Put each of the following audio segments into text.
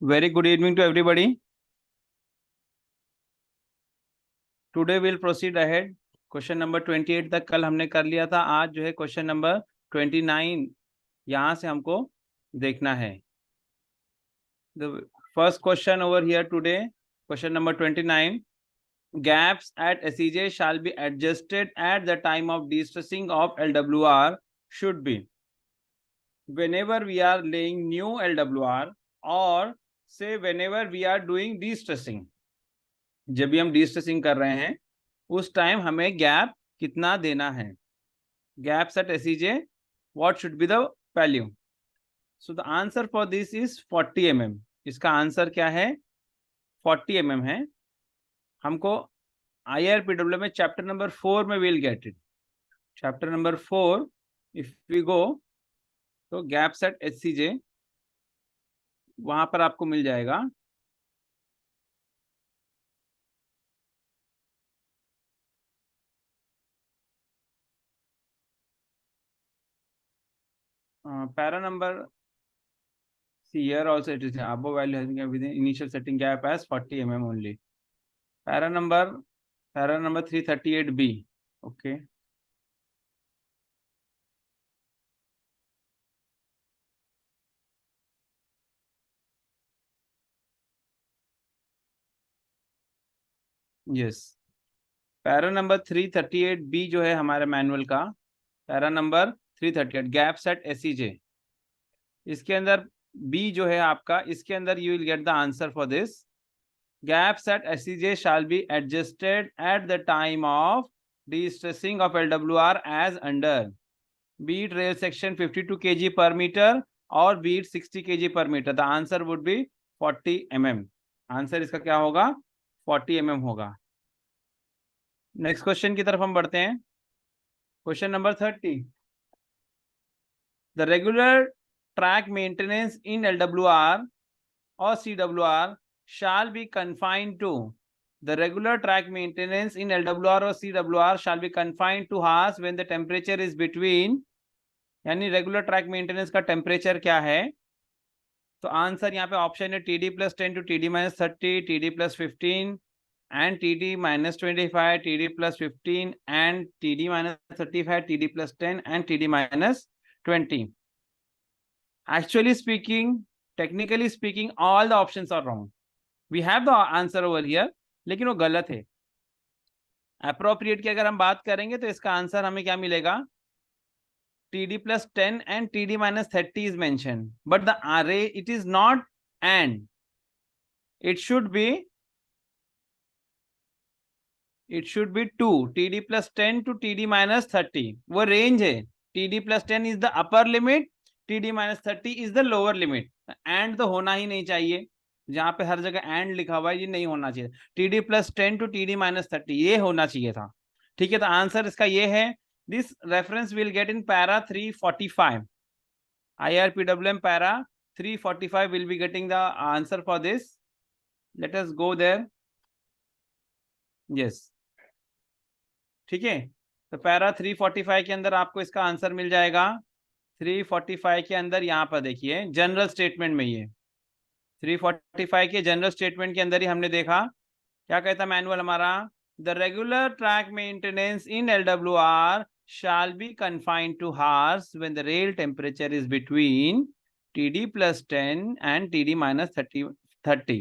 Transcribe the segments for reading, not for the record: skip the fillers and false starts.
Very good evening to everybody. Today we'll proceed ahead. Question number 28 तक कल हमने कर लिया था. आज जो है क्वेश्चन नंबर 29 यहाँ से हमको देखना है. The first question over here today, question number 29. Gaps at SEJ shall be adjusted at the time of de-stressing of LWR should be. Whenever we are laying new LWR or say whenever we are doing de-stressing. जब भी हम distressing कर रहे हैं उस time हमें gap कितना देना है. Gaps at SEJ what should be the value. So the answer for this is 40 mm. इसका आंसर क्या है? 40 mm है. हमको IRPW में चैप्टर नंबर 4 में will get it. Chapter number 4 if we go तो गैप्स एट एसईजे वहां पर आपको मिल जाएगा. Para number here also it is above value having a within initial setting gap as 40 mm only. Para number 338B. Okay. Yes. Para number 338B जो है हमारे manual का para number 338 gap set SEJ. इसके अंदर B जो है आपका, इसके अंदर you will get the answer for this. Gap set SEJ shall be adjusted at the time of de-stressing of LWR as under be it rail section 52 kg per meter or be it 60 kg per meter. The answer would be 40 mm. Answer इसका क्या होगा? 40 mm होगा. Next question की तरफ हम बढ़ते हैं. Question number 30. The regular track maintenance in LWR or CWR shall be confined to. The regular track maintenance in LWR or CWR shall be confined to hours when the temperature is between. यानी regular track maintenance का temperature क्या है? तो answer यहाँ पे option है TD+10 to TD-30, TD+15 and TD-25, TD+15 and TD-35, TD+10 and TD-20. Actually speaking, technically speaking, all the options are wrong. We have the answer over here, लेकिन वो गलत है. अप्रोप्रिएट की अगर हम बात करेंगे तो इसका आंसर हमें क्या मिलेगा? TD+10 and TD-30 is mentioned, but the array it is not and. It should be 2 TD+10 to TD-30. वो रेंज है. TD+10 is the upper limit, TD-30 is the lower limit. And तो होना ही नहीं चाहिए. जहां पे हर जगह एंड लिखा हुआ है ये नहीं होना चाहिए. TD+10 to TD-30 ये होना चाहिए था. ठीक है, तो आंसर इसका ये है. This reference will get in para 345. IRPWM para 345 will be getting the answer for this. Let us go there. Yes. ठीक है, तो पैरा 345 के अंदर आपको इसका आंसर मिल जाएगा. 345 के अंदर यहाँ पर देखिए जनरल स्टेटमेंट में, ये 345 के जनरल स्टेटमेंट के अंदर ही हमने देखा क्या कहता मैनुअल हमारा. The regular track maintenance in LWR shall be confined to hours when the rail temperature is between TD+10 and TD-30.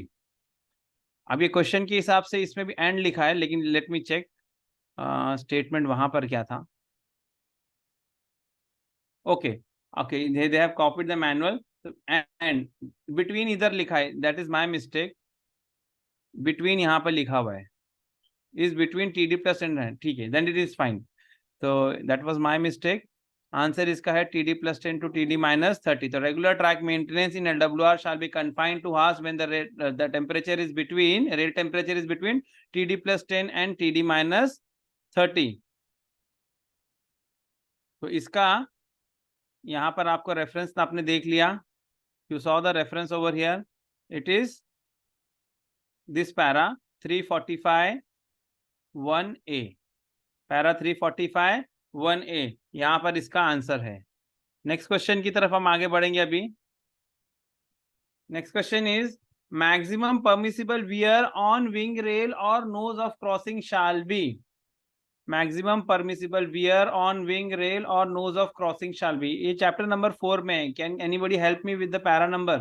अब ये क्वेश्चन के हिसाब से इसमें भी एंड लिखा है, लेकिन लेट मी चेक स्टेटमेंट वहां पर क्या था. Okay they have copied the manual and between इधर लिखा है. That is my mistake. Between यहाँ पर लिखा हुआ है इज बिटवीन TD+10. ठीक है, देन इट इज फाइन. तो that was my mistake. Answer इसका है TD+10 to TD-30. तो regular track maintenance in LWR shall be confined to hours when the temperature is between rail temperature is between TD+10 and TD-30. तो इसका यहाँ पर आपको reference आपने देख लिया. You saw the reference over here. It is this para 345 1A. Para 345 1A यहाँ पर इसका आंसर है. नेक्स्ट क्वेश्चन की तरफ हम आगे बढ़ेंगे. अभी next question is maximum permissible wear on wing rail or nose of crossing shall be. Maximum permissible wear on wing rail or nose of crossing shall be. ये chapter number 4 में है. Can anybody help me with the para number?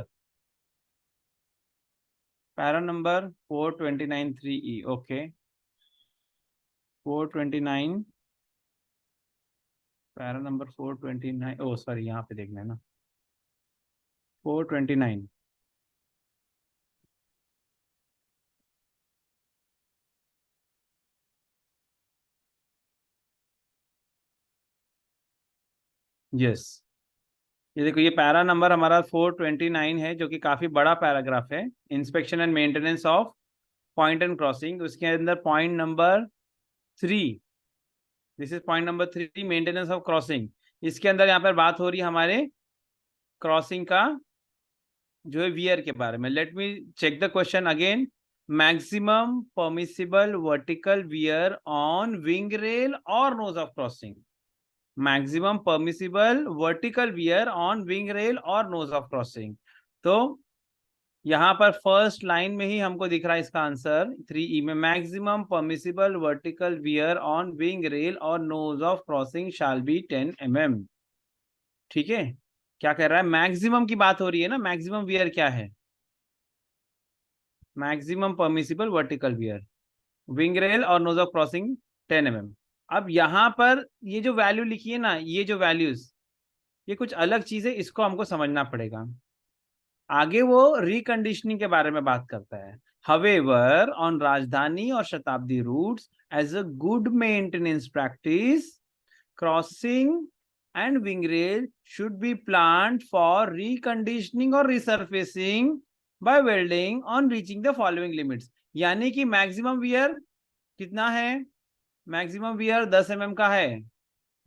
Para number 429 3E. Okay. 429. Para number 429. Oh sorry, यहाँ पे देखना है ना. 429. Yes, ये देखो, ये पैरा नंबर हमारा 429 है, जो कि काफी बड़ा पैराग्राफ है. Inspection and maintenance of point and crossing. उसके अंदर point number 3, this is point number 3, maintenance of crossing. इसके अंदर यहाँ पर बात हो रही है हमारे क्रॉसिंग का जो है वियर के बारे में. Let me check the question again. Maximum permissible vertical wear on wing rail और nose of crossing. Maximum permissible vertical wear on wing rail और नोज ऑफ क्रॉसिंग. तो यहां पर फर्स्ट लाइन में ही हमको दिख रहा है इसका आंसर 3E में. Maximum permissible vertical wear on wing rail और nose of crossing shall be 10 mm. ठीक है, क्या कह रहा है? मैक्सिमम की बात हो रही है ना. मैक्सिमम वियर क्या है? Maximum permissible vertical wear, wing rail और नोज ऑफ क्रॉसिंग 10 mm. अब यहां पर ये जो वैल्यू लिखी है ना, ये जो वैल्यूज, ये कुछ अलग चीज है, इसको हमको समझना पड़ेगा. आगे वो रिकंडीशनिंग के बारे में बात करता है. However, on राजधानी और शताब्दी roots, as a good maintenance practice, crossing and wing rail should be planned for reconditioning or resurfacing by welding on reaching the following limits. यानी कि मैक्सिमम वियर कितना है? मैक्सिमम वियर 10 mm का है.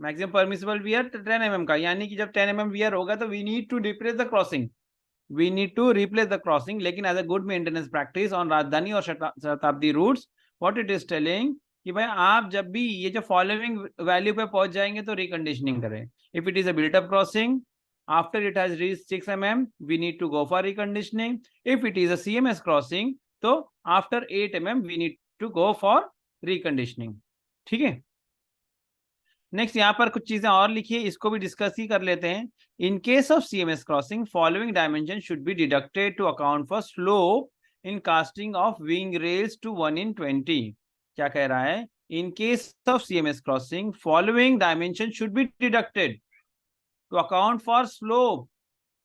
Maximum permissible wear 10 mm का. यानी कि जब 10 mm वियर होगा तो we need to replace the crossing. We need to replace the crossing. लेकिन as a good maintenance practice on राजधानी और शताब्दी roots, what it is telling कि भाई आप जब भी ये जो फॉलोइंग वैल्यू पे पहुंच जाएंगे तो रिकंडीशनिंग करें. If it is a built up crossing after it has reached 6 mm, we need to go for reconditioning. If it is a CMS crossing, तो after 8 mm we need to go for reconditioning. ठीक है. Next यहाँ पर कुछ चीजें और लिखी है, इसको भी डिस्कस ही कर लेते हैं. In case of CMS crossing, following dimension should be deducted to account for slope in casting of wing rails to 1:20. क्या कह रहा है? In case of CMS crossing, following dimension should be deducted to account for slope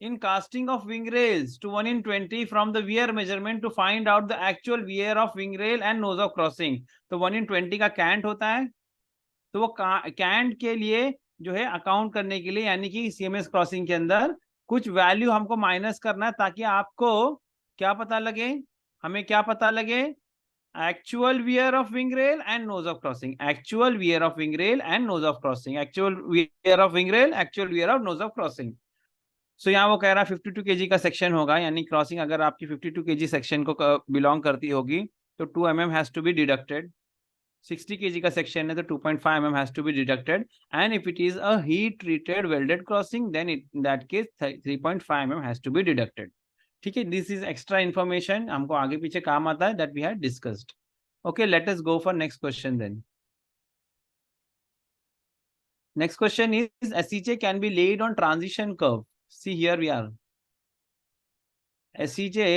in casting of wing rails to 1:20 from the wear measurement to find out the actual wear of wing rail and nose of crossing. तो 1:20 का cantt होता है, तो वो cantt के लिए जो है अकाउंट करने के लिए, यानी कि सीएमएस क्रॉसिंग के अंदर कुछ वैल्यू हमको माइनस करना है, ताकि आपको क्या पता लगे? हमें क्या पता लगे? Actual wear of wing rail and nose of crossing. Actual wear of wing rail and nose of crossing. Actual wear of wing rail, actual wear of nose of crossing. So यहाँ वो कह रहा है 52 kg का section होगा, यानी crossing अगर आपकी 52 kg सेक्शन को बिलोंग करती होगी तो 2 mm has to be deducted. 60 kg का सेक्शन है तो 2.5 mm has to be deducted. And if it is a heat treated welded crossing, then in that case 3.5 mm has to be deducted. ठीक है, this is extra information, हमको आगे पीछे काम आता है, that we had discussed. Okay, let us go for next question then. Next question is SEJ can be laid on transition curve. See here we are. SEJ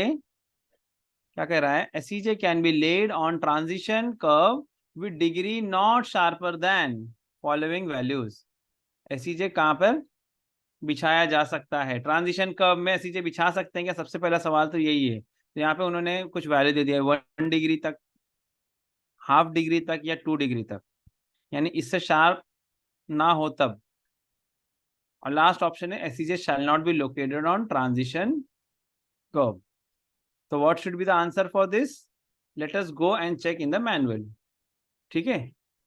क्या कह रहा है? SEJ can be laid on transition curve with degree not sharper than following values. SEJ कहाँ पर बिछाया जा सकता है? ट्रांजिशन कर्व में SEJ बिछा सकते हैं क्या? सबसे पहला सवाल तो यही है. तो यहाँ पे उन्होंने कुछ वैल्यू दे दिया है, 1 डिग्री तक, हाफ डिग्री तक या 2 डिग्री तक, यानी इससे शार्प ना हो तब. और लास्ट ऑप्शन है SEJ shall not be located on transition curve. So what should be the answer for this? Let us go and check in the manual. ठीक है,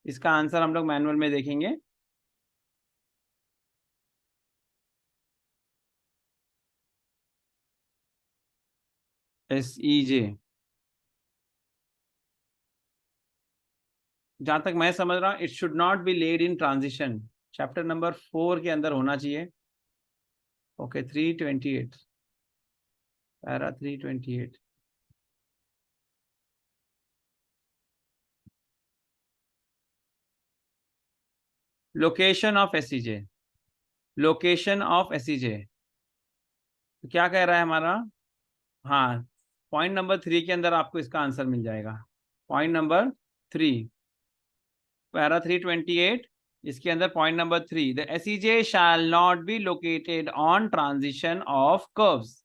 इसका आंसर हम लोग मैनुअल में देखेंगे. SEJ, जहां तक मैं समझ रहा हूं, it should not be laid in transition. Chapter number 4 के अंदर होना चाहिए. Okay, 328, para 328. Location of SEJ, location of SEJ, तो क्या कह रहा है हमारा? हाँ, पॉइंट नंबर 3 के अंदर आपको इसका आंसर मिल जाएगा। पॉइंट नंबर 3, पैरा 328, इसके अंदर point number 3, the SEJ shall not be located on transition of curves.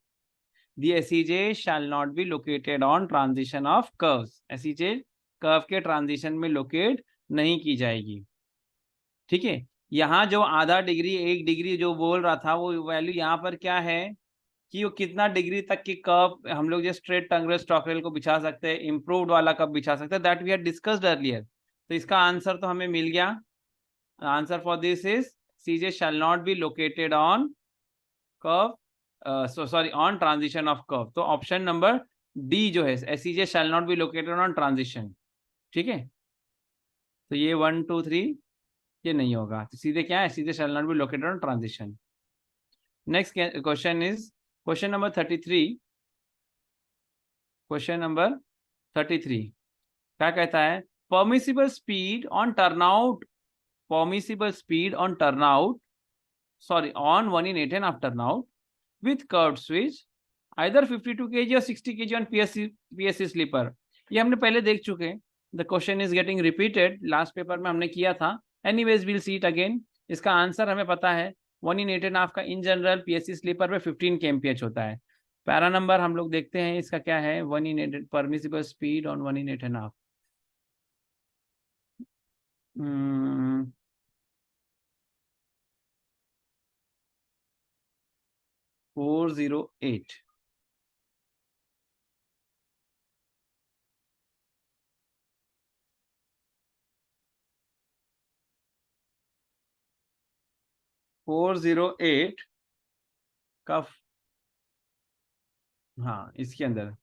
The SEJ shall not be located on transition of curves. SEJ curve के ट्रांजिशन में locate नहीं की जाएगी। ठीक है, यहाँ जो आधा डिग्री 1 डिग्री जो बोल रहा था, वो वैल्यू यहाँ पर क्या है कि वो कितना डिग्री तक की कर्व हम लोग जो स्ट्रेट टंगरेल स्टॉकरेल को बिछा सकते हैं, इम्प्रूव्ड वाला कब बिछा सकते हैं, that we had discussed earlier. तो इसका आंसर तो हमें मिल गया। Answer for this is CJ shall not be located on curve, sorry on transition of curve. तो ऑप्शन नंबर डी जो है, SEJ shall not be located on transition. ठीक है, तो ये 1 2 3 ये नहीं होगा, तो सीधे क्या है, सीधे शैल not be located on transition. Next question is question number 33। Question number 33 क्या कहता है? Permissible speed on turnout, permissible speed on turnout, sorry on 1 in 8 and after turnout with curved switch either 52 kg or 60 kg on PSC sleeper. ये हमने पहले देख चुके हैं। The question is getting repeated, last paper में हमने किया था। Anyways will see it again. इसका आंसर हमें पता है, 1 in 8 and half का इन जनरल PSC स्लीपर में 15 kmph होता है। पैरा नंबर हम लोग देखते हैं इसका क्या है, 1 in 8 permissible speed on 1 in 8 and half। 408। 408 का, हाँ इसके अंदर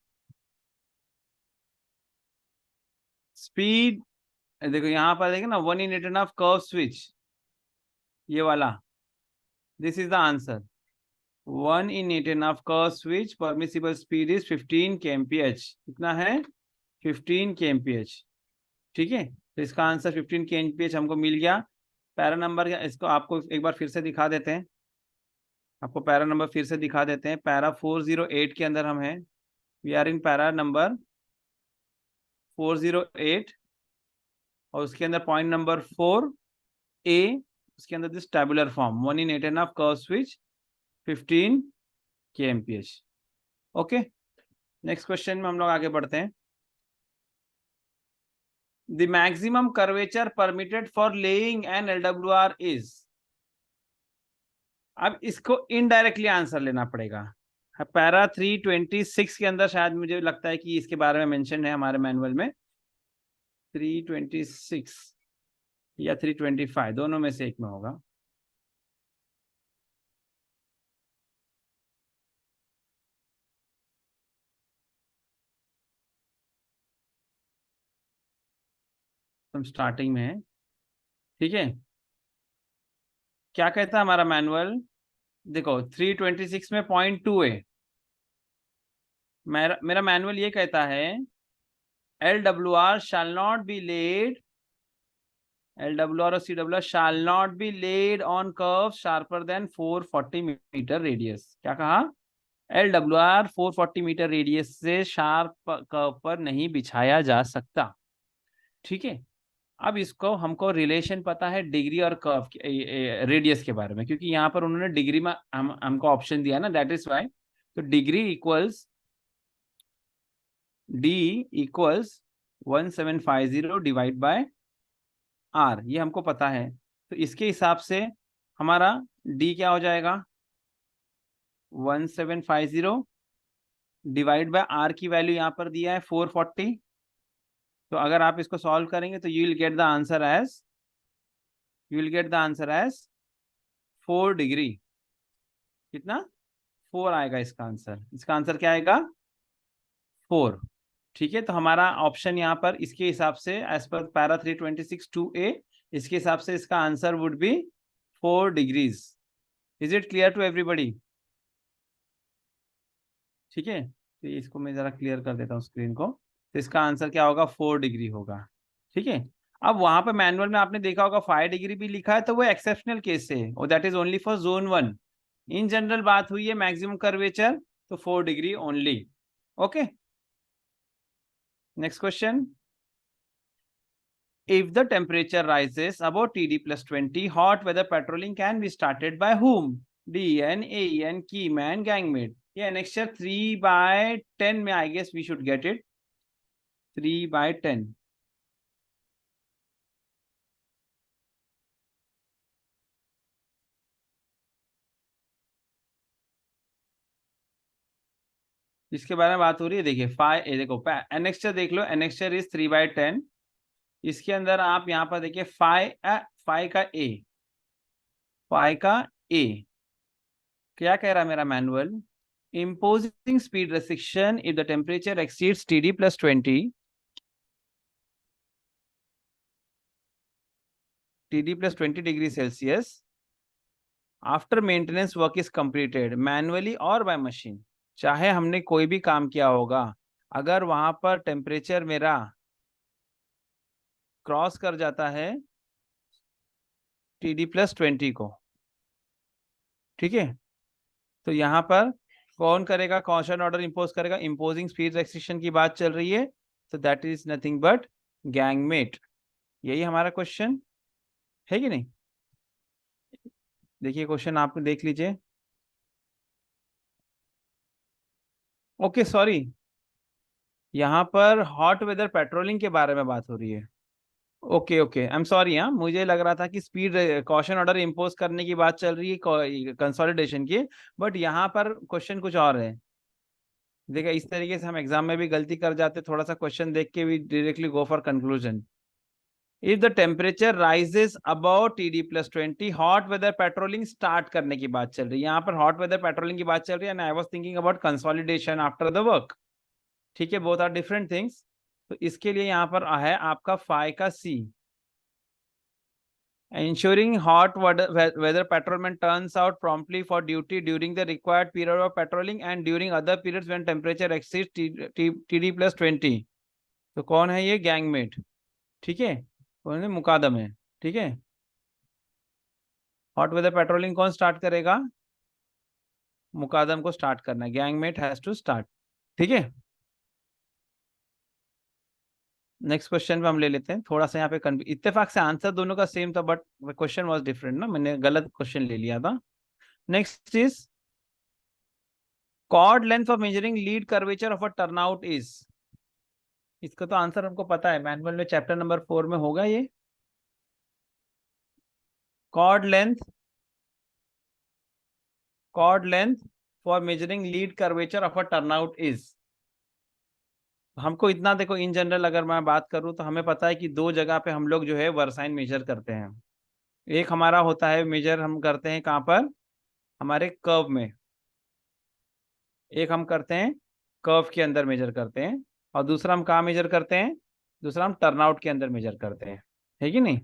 स्पीड देखो, यहाँ पर देखो ना, 1 in 8 and half curve switch, ये वाला, this is the answer. 1 in 8 and half curve switch, permissible speed is 15 kmph। कितना है? 15 kmph। ठीक है, तो इसका आंसर 15 kmph हमको मिल गया। पैरा नंबर, इसको आपको एक बार फिर से दिखा देते हैं, आपको पैरा नंबर फिर से दिखा देते हैं। पैरा 408 के अंदर हम हैं, we are in para number 408, और उसके अंदर पॉइंट नंबर 4A, उसके अंदर this tabular form 1 in 8 and half curve switch 15 kmph। Okay, next question में हम लोग आगे बढ़ते हैं। The maximum curvature permitted for laying an LWR is. अब इसको इनडायरेक्टली आंसर लेना पड़ेगा। पैरा 326 के अंदर शायद मुझे लगता है कि इसके बारे में मेंशन है हमारे मैनुअल में। 326 या 325 दोनों में से एक में होगा। हम स्टार्टिंग में है। ठीक है, क्या कहता है हमारा मैनुअल? देखो 326 में .2 है। मेरा मैनुअल ये कहता है LWR shall not be laid, LWR और CWR shall not be laid on curves sharper than 440 metre radius. क्या कहा? LWR 440 मीटर रेडियस से शार्प कर्व पर नहीं बिछाया जा सकता। ठीक है, अब इसको हमको रिलेशन पता है डिग्री और कर्व रेडियस के बारे में, क्योंकि यहाँ पर उन्होंने डिग्री में हमको ऑप्शन दिया ना, दैट इज वाई। तो degree equals D equals 1750 divide bye R, ये हमको पता है। तो इसके हिसाब से हमारा D क्या हो जाएगा? 1750 डिवाइड बाय R की वैल्यू यहाँ पर दिया है 440। तो अगर आप इसको सॉल्व करेंगे तो you will get the answer as, you will get the answer as 4 degree. कितना? 4 आएगा इसका आंसर। इसका आंसर क्या आएगा? 4। ठीक है, तो हमारा ऑप्शन यहाँ पर इसके हिसाब से एज पर पैरा 326 2A, इसके हिसाब से इसका answer would be 4 degrees. Is it clear to everybody? ठीक है, तो इसको मैं जरा क्लियर कर देता हूँ स्क्रीन को। तो इसका आंसर क्या होगा? 4 डिग्री होगा। ठीक है, अब वहां पे मैनुअल में आपने देखा होगा 5 डिग्री भी लिखा है, तो वो एक्सेप्शनल केस है, और that is only for zone 1। In general बात हुई है मैक्सिमम कर्वेचर, तो 4 degree only. Okay, next question. If the temperature rises above TD plus 20, hot weather patrolling can be started by whom? DEN, AEN, keyman, gangmate. ये annexure 3/10 में I guess we should get it. 3/10. इसके बारे में बात हो रही है, देखिए देखो annexure देख लो, annexure is 3/10। इसके अंदर आप यहाँ पर देखिए फाइ का ए क्या कह रहा है मेरा manual? imposing speed restriction if the temperature exceeds TD plus 20, TD plus 20 degree Celsius after maintenance work is completed manually और बाय मशीन। चाहे हमने कोई भी काम किया होगा, अगर वहां पर टेम्परेचर मेरा क्रॉस कर जाता है TD plus 20 को, ठीक है, तो यहाँ पर कौन करेगा, कॉशन ऑर्डर इंपोज करेगा? इंपोजिंग स्पीड रेस्ट्रिक्शन की बात चल रही है, तो दैट इज नथिंग बट गैंगमेट। यही हमारा क्वेश्चन है कि नहीं? देखिए क्वेश्चन आप देख लीजिए। ओके सॉरी, यहाँ पर हॉट वेदर पेट्रोलिंग के बारे में बात हो रही है। Okay okay, I am sorry. हाँ, मुझे लग रहा था कि स्पीड कॉशन ऑर्डर इम्पोज करने की बात चल रही है कंसोलिडेशन की, बट यहाँ पर क्वेश्चन कुछ और है। देखिए इस तरीके से हम एग्जाम में भी गलती कर जाते, थोड़ा सा क्वेश्चन देख के भी directly go for conclusion. If the temperature rises about TD plus 20, hot weather patrolling start करने की बात चल रही है। यहाँ पर हॉट वेदर पेट्रोलिंग की बात चल रही है, and I was thinking about consolidation after the work. ठीक है, बोथ आर डिफरेंट थिंग्स। तो इसके लिए यहाँ पर है आपका फाइ का सी, ensuring hot weather patrolman turns out promptly for duty during the required period of patrolling and during other periods when temperature exceeds TD plus 20। तो कौन है ये? गैंगमेट। ठीक है, कौन है? मुकादम है। ठीक है, हॉट वेदर पेट्रोलिंग कौन स्टार्ट करेगा? मुकादम को स्टार्ट करना है, गैंगमेट हैज टू स्टार्ट। ठीक है, नेक्स्ट क्वेश्चन पे हम ले लेते हैं। थोड़ा सा यहाँ पे इत्तेफाक से आंसर दोनों का सेम था, बट क्वेश्चन वाज डिफरेंट ना, मैंने गलत क्वेश्चन ले लिया था। Next is chord length of measuring lead curvature of a turnout is. इसका तो आंसर हमको पता है, मैनुअल में चैप्टर नंबर 4 में होगा ये। Chord length, chord length for measuring lead curvature of a turnout is. हमको इतना देखो, इन जनरल अगर मैं बात करूं तो हमें पता है कि दो जगह पे हम लोग जो है वर्साइन मेजर करते हैं। एक हमारा होता है मेजर, हम करते हैं कहाँ पर? हमारे कर्व में। एक हम करते हैं कर्व के अंदर मेजर करते हैं, और दूसरा हम कहाँ मेजर करते हैं? दूसरा हम टर्नआउट के अंदर मेजर करते हैं, है कि नहीं?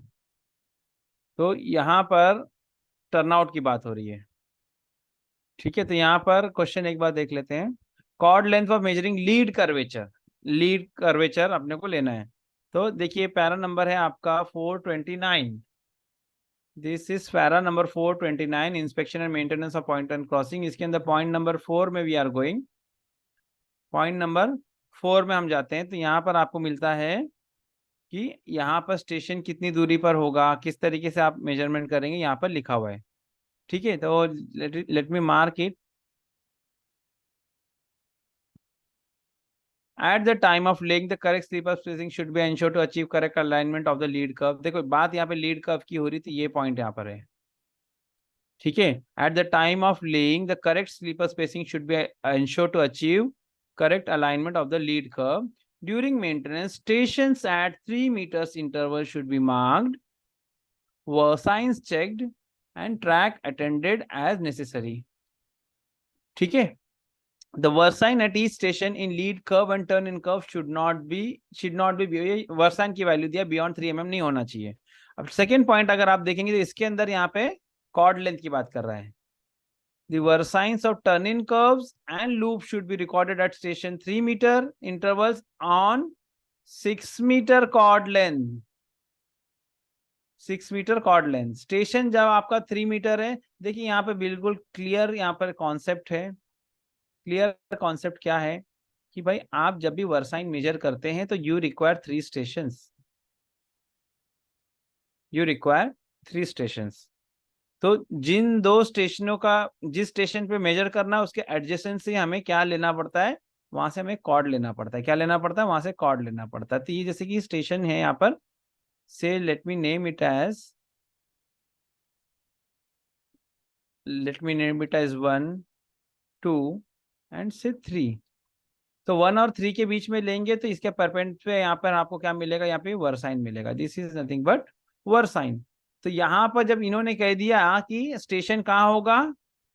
तो यहाँ पर टर्नआउट की बात हो रही है। ठीक है, तो यहाँ पर क्वेश्चन एक बार देख लेते हैं। Chord length of measuring lead curvature, lead curvature अपने को लेना है। तो देखिए पैरा नंबर है आपका 429। This is para number 429, inspection and maintenance of point and crossing. इसके अंदर पॉइंट नंबर 4 में we are going. Point number 4 में हम जाते हैं, तो यहाँ पर आपको मिलता है कि यहाँ पर स्टेशन कितनी दूरी पर होगा, किस तरीके से आप मेजरमेंट करेंगे, यहाँ पर लिखा हुआ है। ठीक है, तो let me mark it. At the time of laying, the correct slip of spacing should be ensured to achieve correct alignment of the lead curve। देखो बात यहाँ पे लीड कर्व की हो रही थी, ये पॉइंट यहाँ पर है। ठीक है, at the time of laying, the correct slipper spacing should be ensured to achieve correct alignment of the lead curve during maintenance। Stations at 3 meters interval should be marked, were signs checked and track attended as necessary। ठीक है, the versine at each station in lead curve and turn in curve should not be versine की value दिया beyond 3 mm नहीं होना चाहिए। अब second point अगर आप देखेंगे तो इसके अंदर यहाँ पे कॉर्ड लेंथ की बात कर रहा है। The versigns of turn-in curves and loops should be recorded at station 3 meter intervals on 6 meter chord length। 6 metre chord length. Station जब आपका 3 मीटर है, देखिए यहाँ पे बिल्कुल क्लियर यहाँ पर कॉन्सेप्ट है। क्लियर कॉन्सेप्ट क्या है कि भाई आप जब भी वर्साइन मेजर करते हैं तो you require 3 stations. You require 3 stations. तो जिन 2 स्टेशनों का, जिस स्टेशन पे मेजर करना है उसके एडजेसेंट से हमें क्या लेना पड़ता है, वहां से हमें कॉर्ड लेना पड़ता है। क्या लेना पड़ता है? वहां से कॉर्ड लेना पड़ता है। तो ये जैसे कि स्टेशन है यहाँ पर, say let me name it as, let me name it as 1, 2 and say 3। तो 1 और 3 के बीच में लेंगे तो इसके परपेंड पे यहाँ पर आपको क्या मिलेगा, यहाँ पे वर्साइन मिलेगा। This is nothing but versine. तो यहाँ पर जब इन्होंने कह दिया कि स्टेशन कहाँ होगा,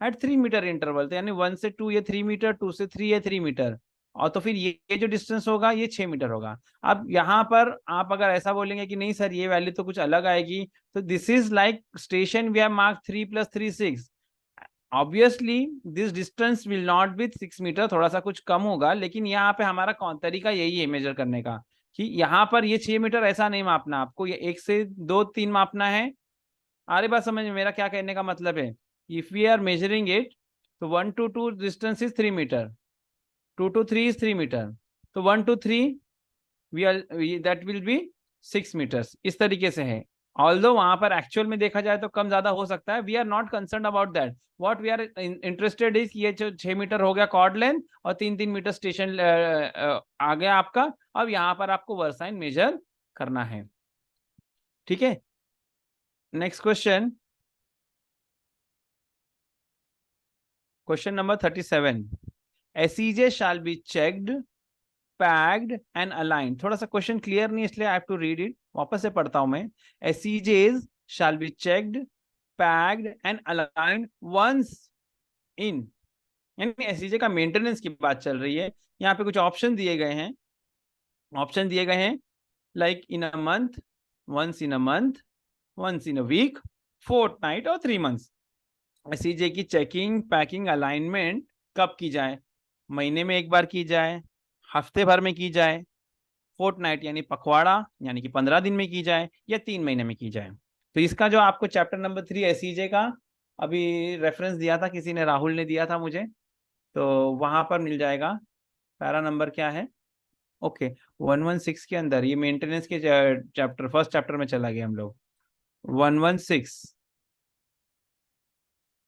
एट 3 मीटर इंटरवल, तो यानी 1 से 2 ये 3 मीटर, 2 से 3 ये 3 मीटर, और तो फिर ये जो डिस्टेंस होगा ये 6 मीटर होगा। अब यहाँ पर आप अगर ऐसा बोलेंगे कि नहीं सर ये वैल्यू तो कुछ अलग आएगी, तो this is like station we have mark 3 + 3 6। Obviously this distance will not be 6 metre, थोड़ा सा कुछ कम होगा, लेकिन यहाँ पे हमारा कौन तरीका यही है मेजर करने का, कि यहाँ पर ये 6 मीटर ऐसा नहीं मापना आपको, ये 1 से 2 3 मापना है। आरे बात समझ में मेरा क्या कहने का मतलब है? If we are measuring it, तो 1 to 2 distance is 3 metre, 2 to 3 is 3 metre, तो 1 to 3 we are, that will be 6 metres. इस तरीके से है। ऑल्दो वहां पर एक्चुअल में देखा जाए तो कम ज्यादा हो सकता है, we are not concern about that. What we are interested is ये जो 6 मीटर हो गया कॉर्ड लेंथ, और 3 3 मीटर स्टेशन आ गया आपका। अब यहाँ पर आपको वर्साइन मेजर करना है। ठीक है, next question, question number 37। ACJ shall be checked, packed and align. थोड़ा सा क्वेश्चन क्लियर नहीं, इसलिए I have to read it, वापस से पढ़ता हूं मैं। ACJs shall be checked, packed and aligned once in, यानी एसीजे का मेंटेनेंस की बात चल रही है। यहाँ पे कुछ ऑप्शन दिए गए हैं, ऑप्शन दिए गए हैं like in a month, once in a month, once in a week, fortnight और 3 मंथ्स। एसीजे की चेकिंग, पैकिंग, अलाइनमेंट कब की जाए? महीने में एक बार की जाए, हफ्ते भर में की जाए, फोर्टनाइट यानी पखवाड़ा यानी कि 15 दिन में की जाए, या 3 महीने में की जाए। तो इसका जो आपको चैप्टर नंबर 3 एसीजे का अभी रेफरेंस दिया था किसी ने, राहुल ने दिया था मुझे, तो वहां पर मिल जाएगा। पैरा नंबर क्या है? ओके, 116 के अंदर ये मेंटेनेंस के चैप्टर, फर्स्ट चैप्टर में चला गया हम लोग। 116,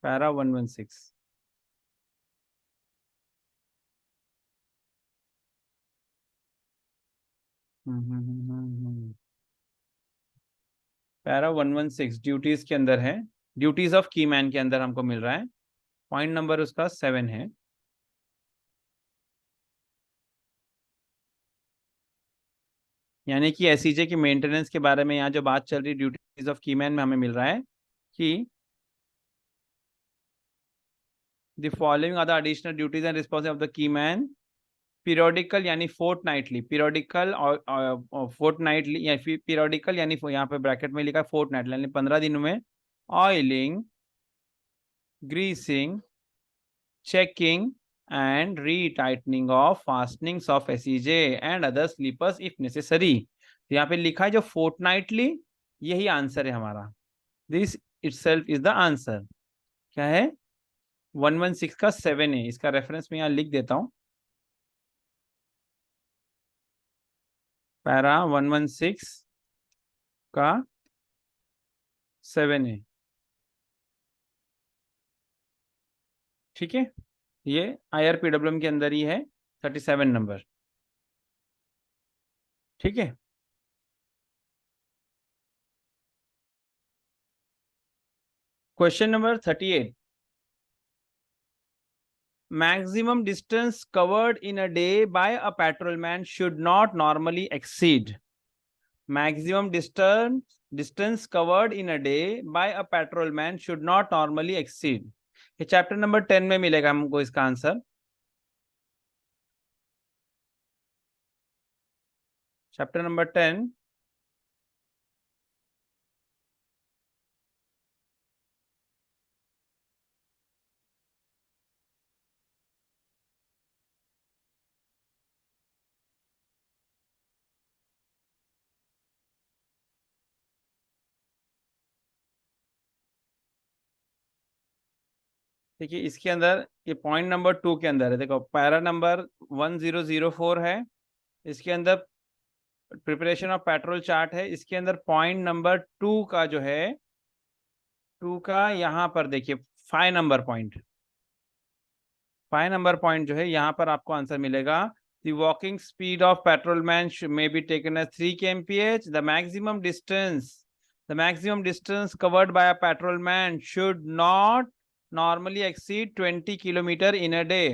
पैरा 116। पैरा 116 ड्यूटीज के अंदर है, ड्यूटीज ऑफ की मैन के अंदर हमको मिल रहा है। पॉइंट नंबर उसका 7 है। यानी कि एसईजे की मेंटेनेंस के बारे में यहाँ जो बात चल रही, ड्यूटीज ऑफ कीमैन में हमें मिल रहा है कि the following are the additional duties and responsibility of the keyman, periodical यानी फोर्टनाइटली, पीरियोडिकल और फोर्टनाइटली या फिर पीरियोडिकल यानी यहाँ पे ब्रैकेट में लिखा है फोर्टनाइटली यानी 15 दिनों में, oiling, greasing, checking and retightening of fastenings of SEJ and other sleepers if necessary। तो यहाँ पे लिखा है जो fortnightly, यही आंसर है हमारा। This itself is the answer। क्या है? 116 का 7 है, इसका रेफरेंस मैं यहाँ लिख देता हूँ। पैरा 116 का 7 है। ठीक है, ये IRPWM के अंदर ही है, 37 नंबर। ठीक है, question number 38। Maximum distance covered in a day by a patrolman should not normally exceed, maximum distance covered in a day by a patrolman should not normally exceed। ये चैप्टर नंबर 10 में मिलेगा हमको इसका answer. Chapter number 10, ठीक है, इसके अंदर ये पॉइंट नंबर 2 के अंदर है, देखो पैरा नंबर 1004 है, इसके अंदर प्रिपरेशन ऑफ पेट्रोल चार्ट है, इसके अंदर पॉइंट नंबर 2 का जो है 2 का यहाँ पर देखिए 5 नंबर पॉइंट, 5 नंबर पॉइंट जो है यहाँ पर आपको आंसर मिलेगा। The walking speed of patrolman may be taken as 3 kmph। The maximum distance covered by a patrolman should not normally exceed 20 kilometre in a day.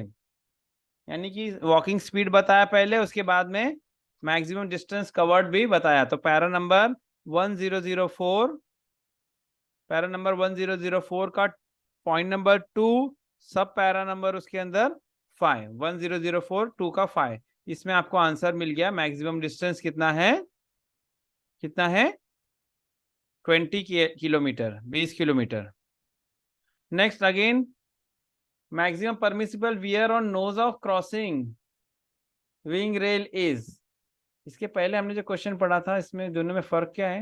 यानी कि वॉकिंग स्पीड बताया पहले, उसके बाद में मैक्सिमम डिस्टेंस कवर्ड भी बताया। तो पैरा नंबर 1004, पैरा नंबर 1004 का पॉइंट नंबर 2, सब पैरा नंबर उसके अंदर 5, 1004 2 का 5, इसमें आपको आंसर मिल गया। मैक्सिमम डिस्टेंस कितना है, कितना है 20 kilometre, 20 kilometre. Next again, maximum permissible wear on nose of crossing wing rail is. इसके पहले हमने जो क्वेश्चन पढ़ा था, इसमें दोनों में फर्क क्या है?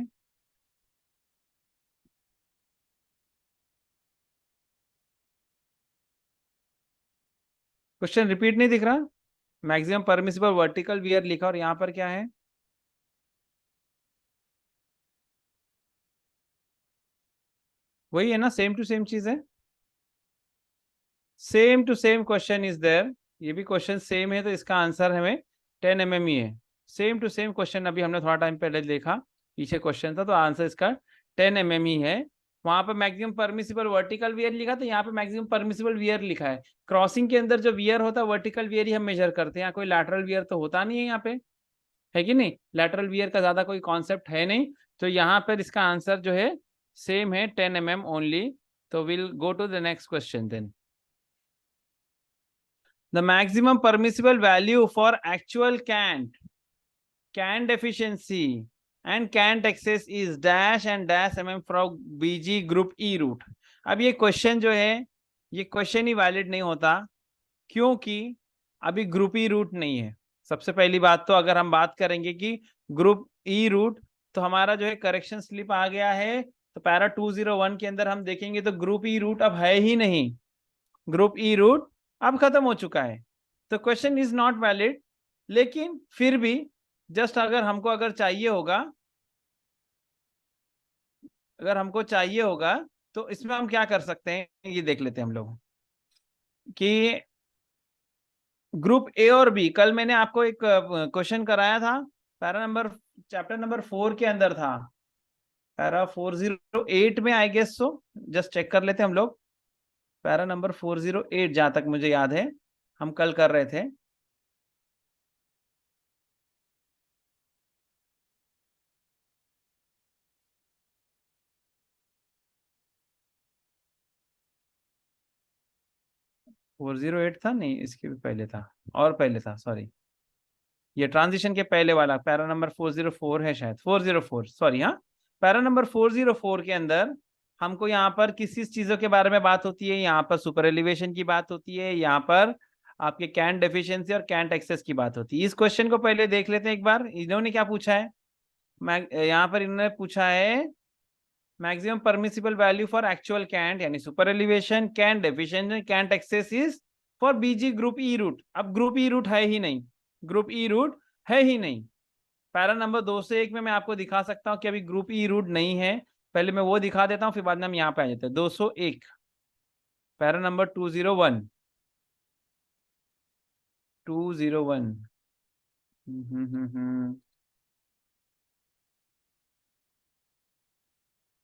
क्वेश्चन रिपीट नहीं दिख रहा? मैक्सिमम परमिसिबल वर्टिकल वियर लिखा और यहाँ पर क्या है? वही है ना, सेम टू सेम चीज है, same to same question is there. ये भी क्वेश्चन सेम है, तो इसका आंसर हमें 10 mm ही है। सेम टू सेम क्वेश्चन अभी हमने थोड़ा टाइम पहले देखा, पीछे क्वेश्चन था, तो आंसर इसका 10 mm ही है। वहां पर मैक्सिमम परमिसिबल वर्टिकल वियर लिखा, तो यहाँ पे मैक्सिमम परमिसिबल वियर लिखा है। क्रॉसिंग के अंदर जो वियर होता है वर्टिकल वियर ही हम मेजर करते हैं, यहाँ कोई लैटरल वियर तो होता नहीं है यहाँ पे, है कि नहीं? लैटरल वियर का ज्यादा कोई कॉन्सेप्ट है नहीं, तो यहाँ पर इसका आंसर जो है सेम है, 10 mm ओनली। तो will go to the next question then. The maximum permissible value for actual cant efficiency and cant excess is dash and dash mm from BG group E route। अब ये question जो है, ये question ही valid नहीं होता, क्योंकि अभी group E root नहीं है। सबसे पहली बात तो अगर हम बात करेंगे कि ग्रुप ई रूट, तो हमारा जो है करेक्शन स्लिप आ गया है, तो पैरा 201 के अंदर हम देखेंगे तो ग्रुप ई रूट अब है ही नहीं, ग्रुप ई रूट अब खत्म हो चुका है, तो क्वेश्चन इज नॉट वैलिड। लेकिन फिर भी जस्ट अगर हमको अगर चाहिए होगा, अगर हमको चाहिए होगा तो इसमें हम क्या कर सकते हैं, ये देख लेते हैं हम लोग कि ग्रुप ए और बी, कल मैंने आपको एक क्वेश्चन कराया था, पैरा नंबर चैप्टर नंबर 4 के अंदर था, पैरा 408 में I guess so, just check कर लेते हैं हम लोग। पैरा नंबर 408 जहां तक मुझे याद है हम कल कर रहे थे। 408 था नहीं, इसके भी पहले था, और पहले था, सॉरी, ये ट्रांजिशन के पहले वाला पैरा नंबर 404 है शायद, 404, सॉरी, हाँ। पैरा नंबर 404 के अंदर हमको यहाँ पर किस किस चीजों के बारे में बात होती है, यहाँ पर सुपर एलिवेशन की बात होती है, यहाँ पर आपके कैंट डेफिशिएंसी और कैंट एक्सेस की बात होती है। इस क्वेश्चन को पहले देख लेते हैं एक बार, इन्होंने क्या पूछा है। यहाँ पर इन्होंने पूछा है maximum permissible value for actual cant यानी super elevation, cant deficiency, cant excess is for BG group E route. अब ग्रुप ई रूट है ही नहीं, ग्रुप ई रूट है ही नहीं। पैरा नंबर 2 से 1 में मैं आपको दिखा सकता हूं कि अभी ग्रुप ई रूट नहीं है, पहले मैं वो दिखा देता हूं, फिर बाद में हम यहाँ पे आ जाते हैं। 201, पैरा नंबर 201, 201।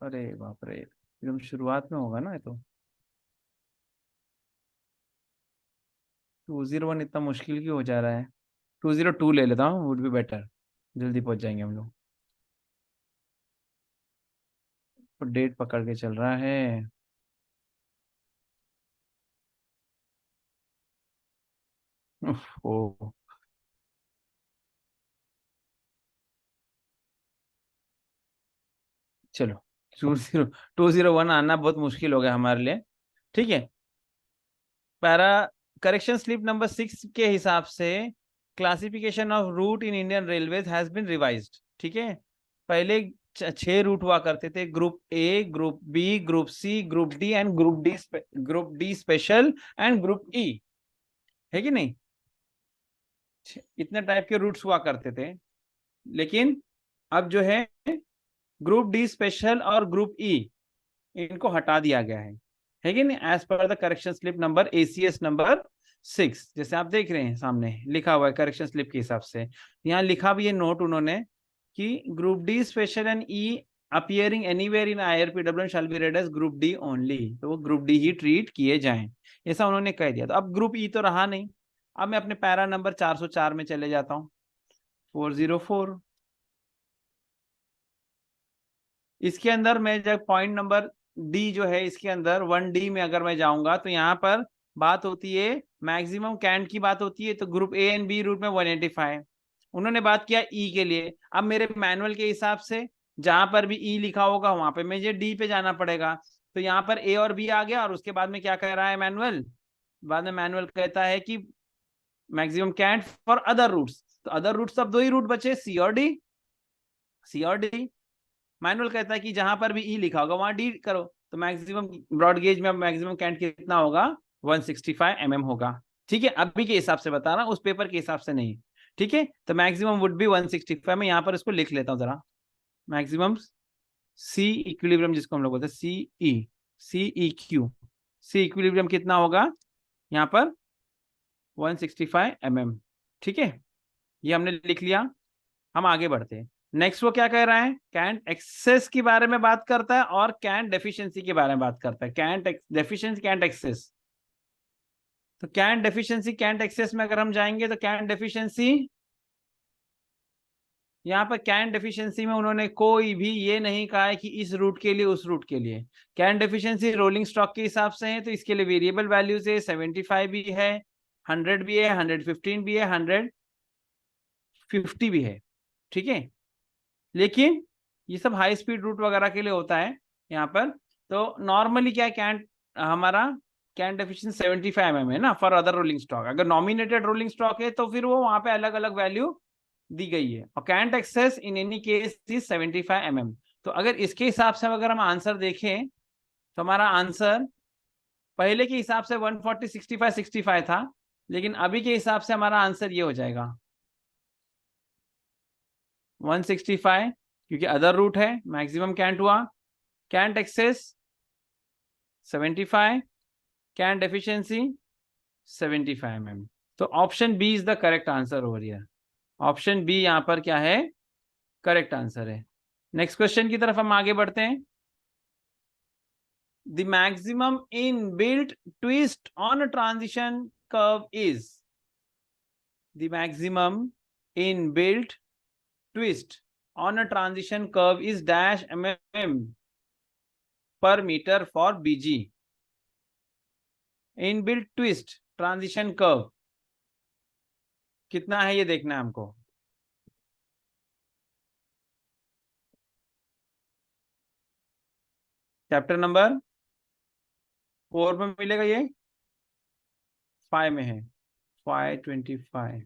अरे बाप रे, एकदम शुरुआत में होगा ना ये तो। 201 इतना मुश्किल क्यों हो जा रहा है? 202 ले लेता हूँ, वुड बी बेटर, जल्दी पहुंच जाएंगे हम लोग। तो डेट पकड़ के चल रहा है। ओ, चलो, 201 आना बहुत मुश्किल हो गया हमारे लिए। ठीक है, पैरा करेक्शन स्लिप नंबर 6 के हिसाब से classification of route in Indian railways has been revised. ठीक है, पहले छह रूट हुआ करते थे, group A, group B, group C, group D and group D special and group E, है कि नहीं? इतने टाइप के रूट्स हुआ करते थे। लेकिन अब जो है ग्रुप डी स्पेशल और ग्रुप ई, इनको हटा दिया गया है कि नहीं, as per the correction slip number ACS number 6, जैसे आप देख रहे हैं सामने लिखा हुआ है करेक्शन स्लिप के हिसाब से। यहाँ लिखा भी है नोट उन्होंने कि group D special and E appearing anywhere in IRPW shall be red age group D only, तो वो ग्रुप डी ही ट्रीट किए जाएं, ऐसा उन्होंने कह दिया। तो अब ग्रुप ई तो रहा नहीं। अब मैं अपने पैरा नंबर 404 में चले जाता हूँ, 404। इसके अंदर मैं जब पॉइंट नंबर डी जो है, इसके अंदर 1D में अगर मैं जाऊंगा तो यहाँ पर बात होती है मैक्सिमम कैंट की बात होती है, तो group A and B route में 185। उन्होंने बात किया ई के लिए। अब मेरे मैनुअल के हिसाब से जहां पर भी ई लिखा होगा वहां पे मुझे डी पे जाना पड़ेगा। तो यहाँ पर ए और बी आ गया, और उसके बाद में क्या कह रहा है मैनुअल, बाद में मैनुअल कहता है कि maximum cant for other routes. तो अदर रूट्स अब दो ही रूट बचे, सी और डी, सी और डी। मैनुअल कहता है कि जहां पर भी ई लिखा होगा वहां डी करो। तो मैक्सिमम ब्रॉड गेज में अब मैक्सिमम कैंट कितना होगा, 165 mm होगा। ठीक है, अभी के हिसाब से बता रहा हूं, उस पेपर के हिसाब से नहीं। ठीक है, तो मैक्सिमम वुड बी 165। मैं यहाँ पर इसको लिख लेता हूँ जरा। मैक्सिमम सी इक्विलिब्रियम, जिसको हम लोग बोलते हैं CE, सी इक्विलिब्रियम कितना होगा यहाँ पर, 165 mm। ठीक है, ये हमने लिख लिया। हम आगे बढ़ते हैं। नेक्स्ट वो क्या कह रहा है, कैंट एक्सेस के बारे में बात करता है और कैंट डेफिशिएंसी के बारे में बात करता है। Cant deficiency, cant excess. तो कैंट डेफिशिएंसी कैंट एक्सेस में अगर हम जाएंगे तो कैंट डेफिशिएंसी, यहाँ पर कैंट डेफिशिएंसी में उन्होंने कोई भी ये नहीं कहा है कि इस रूट के लिए उस रूट के लिए। कैंट डेफिशिएंसी रोलिंग स्टॉक के हिसाब से है, तो इसके लिए वेरिएबल वैल्यूज है, 75 भी है, 100 भी है, 115 भी है, 150 भी है। ठीक है, लेकिन ये सब हाई स्पीड रूट वगैरह के लिए होता है यहाँ पर। तो नॉर्मली क्या है, कैंट हमारा कैंट डेफिशिएंसी 75 mm है ना फॉर अदर रोलिंग स्टॉक। अगर नॉमिनेटेड रोलिंग स्टॉक है तो फिर वो वहां पे अलग अलग वैल्यू दी गई है, और cant excess in any case is 75 mm। तो अगर इसके हिसाब से अगर हम आंसर देखें तो हमारा आंसर पहले के हिसाब से 140 65 65 था, लेकिन अभी के हिसाब से हमारा आंसर ये हो जाएगा 165, क्योंकि अदर रूट है, मैक्सिमम कैंट हुआ, cant excess 75, cant deficiency 75 mm। तो option B is the correct answer हो रही है। ऑप्शन बी यहाँ पर क्या है, करेक्ट आंसर है। नेक्स्ट क्वेश्चन की तरफ हम आगे बढ़ते हैं। The maximum in built twist on a transition curve is, the maximum in built twist on a transition curve is dash mm per meter for BG। Inbuilt twist transition curve कितना है ये देखना है हमको। चैप्टर नंबर 4 में मिलेगा, ये 5 में है, 525।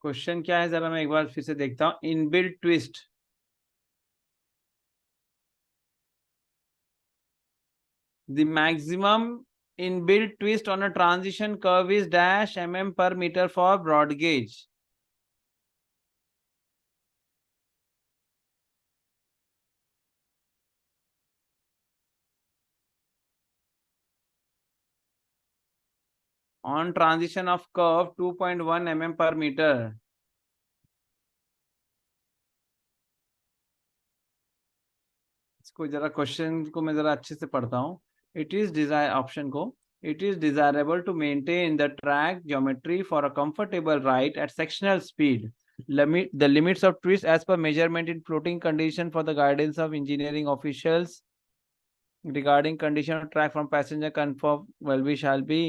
क्वेश्चन क्या है जरा मैं एक बार फिर से देखता हूं। Inbuilt twist, the maximum inbuilt twist on a transition curve is dash mm per meter for broad gauge। on transition of curve 2.1 mm per meter। इसको जरा क्वेश्चन को मैं जरा अच्छे से पढ़ता हूँ। इट इज डिजायर, ऑप्शन को, it is desirable to maintain the track geometry for a comfortable ride at sectional speed, limit the limits of twist as per measurement in floating condition for the guidance of engineering officials regarding condition of track from passenger confirm will be shall be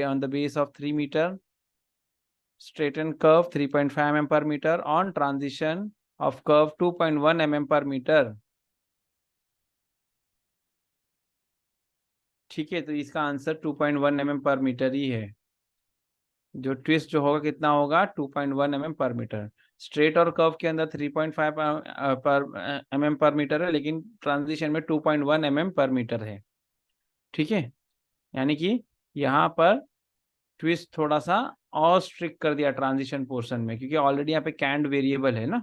on the base of 3 meter। straighten curve 3.5 mm per meter on transition of curve 2.1 mm per meter। ठीक है, तो इसका answer 2.1 mm per metre ही है। जो twist जो होगा कितना होगा, 2.1 mm पर मीटर। स्ट्रेट और कर्व के अंदर 3.5 पर mm पर मीटर है, लेकिन ट्रांजिशन में 2.1 mm पर मीटर है। ठीक है, यानी कि यहाँ पर ट्विस्ट थोड़ा सा और स्ट्रिक्ट कर दिया ट्रांजिशन पोर्शन में, क्योंकि ऑलरेडी यहाँ पे कैंड वेरिएबल है ना।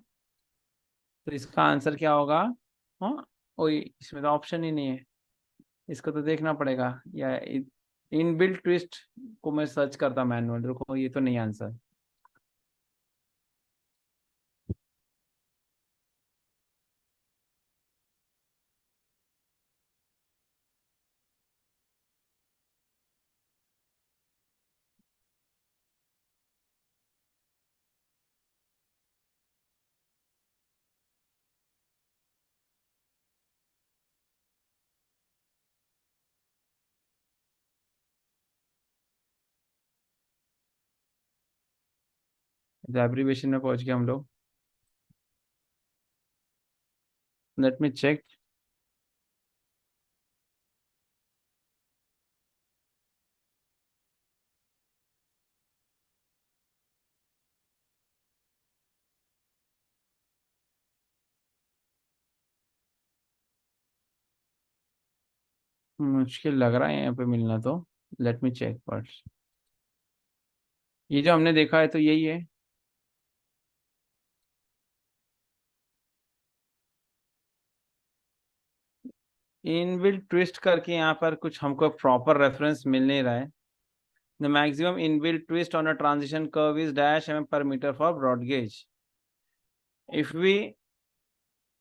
तो इसका आंसर क्या होगा? हाँ, ओए इसमें तो ऑप्शन ही नहीं है, इसको तो देखना पड़ेगा, या इनबिल्ट ट्विस्ट को मैं सर्च करता मैनुअल, रुको, ये तो नहीं आंसर। एब्रीविएशन में पहुंच गए हम लोग। Let me check. मुश्किल लग रहा है यहाँ पे मिलना, तो लेट मी चेक फर्स्ट। ये जो हमने देखा है तो यही है। इनबिल्ट ट्विस्ट करके यहाँ पर कुछ हमको प्रॉपर रेफरेंस मिल नहीं रहा है। The maximum inbuilt twist on a transition curve is dash mm per meter for broad gauge। If we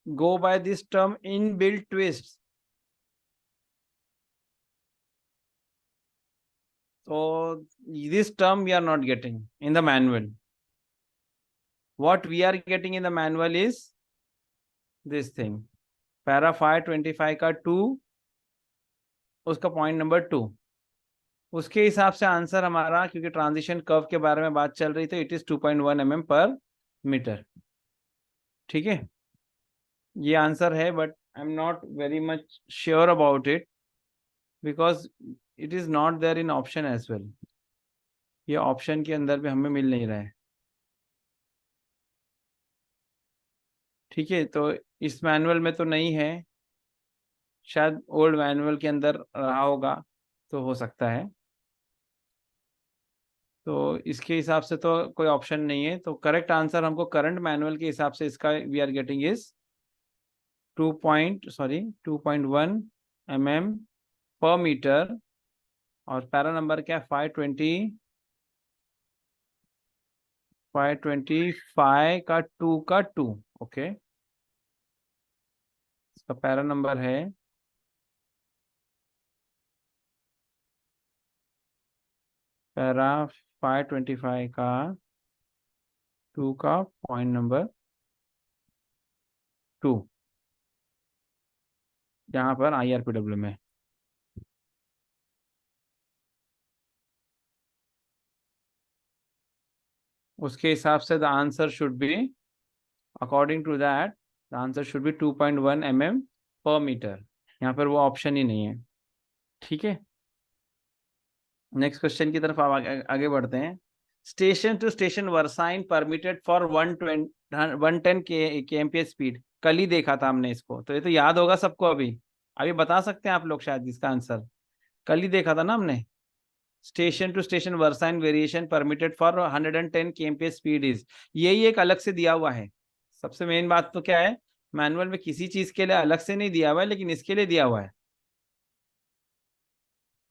go by this term inbuilt twist, so this term we are not getting in the manual. What we are getting in the manual is this thing, para 525 का 2, उसका point number 2, उसके हिसाब से answer हमारा, क्योंकि transition curve के बारे में बात चल रही थी, it is 2.1 mm per metre. ठीक है, ये आंसर है, but I am not very much sure about it, because it is not there in option as well. ये ऑप्शन के अंदर भी हमें मिल नहीं रहा है। ठीक है, तो इस मैनुअल में तो नहीं है, शायद ओल्ड मैनुअल के अंदर रहा होगा, तो हो सकता है। तो इसके हिसाब से तो कोई ऑप्शन नहीं है, तो करेक्ट आंसर हमको करंट मैनुअल के हिसाब से इसका we are getting is 2.1 mm per metre. और पैरा नंबर क्या है? 525 का 2 ओके। इसका पैरा नंबर है पैरा 525 का 2 का पॉइंट नंबर 2, यहाँ पर IRPW में। उसके हिसाब से the answer should be, according to that the answer should be 2.1 mm per metre. यहाँ पर वो ऑप्शन ही नहीं है। ठीक है, नेक्स्ट क्वेश्चन की तरफ आप आगे बढ़ते हैं। Station to station versine permitted for 110 kmph speed. कल ही देखा था हमने इसको, तो ये तो याद होगा सबको। अभी अभी बता सकते हैं आप लोग शायद इसका आंसर, कल ही देखा था ना हमने। Station to station versine variation permitted for 110 kmph speed is, यही एक अलग से दिया हुआ है। सबसे मेन बात तो क्या है, मैनुअल में किसी चीज के लिए अलग से नहीं दिया हुआ है, लेकिन इसके लिए दिया हुआ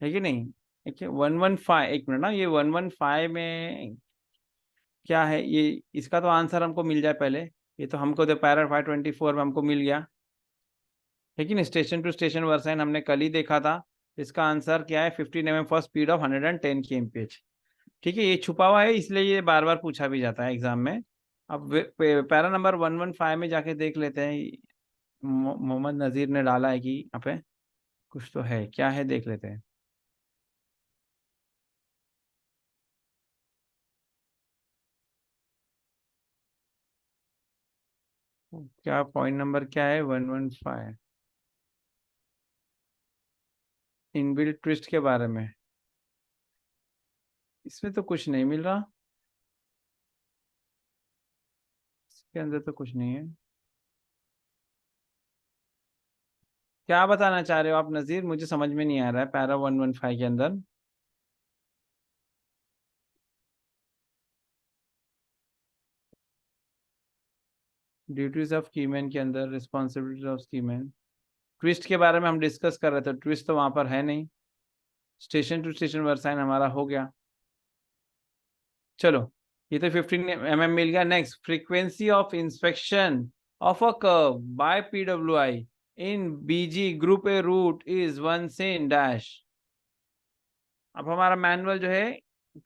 है कि नहीं? देखिए 115, एक मिनट ना, ये 115 में क्या है ये, इसका तो आंसर हमको मिल जाए पहले। ये तो हमको तो पैरा 524 में हमको मिल गया, लेकिन स्टेशन टू स्टेशन वर्सन हमने कल ही देखा था। इसका आंसर क्या है? 15 mm for speed of 110 kmph। ठीक है, ये छुपा हुआ है, इसलिए ये बार बार पूछा भी जाता है एग्जाम में। अब पैरा नंबर 115 में जाके देख लेते हैं। मोहम्मद नजीर ने डाला है कि यहाँ पे कुछ तो है, क्या है देख लेते हैं। क्या पॉइंट नंबर क्या है? 115 इनबिल्ट ट्विस्ट के बारे में। इसमें तो कुछ नहीं मिल रहा, इसके अंदर तो कुछ नहीं है। क्या बताना चाह रहे हो आप नजीर? मुझे समझ में नहीं आ रहा है पैरा 115 के अंदर। ड्यूटीज ऑफ कीमैन के अंदर रिस्पॉन्सिबिलिटी ऑफ कीमैन। ट्विस्ट के बारे में हम डिस्कस कर रहे थे, ट्विस्ट तो वहां पर है नहीं। स्टेशन टू स्टेशन वर्साइन हमारा हो गया। चलो, ये तो 15 mm मिल गया। Next, frequency of inspection of a curve by PWI in BG group A route is 1 sin dash. अब हमारा मैनुअल जो है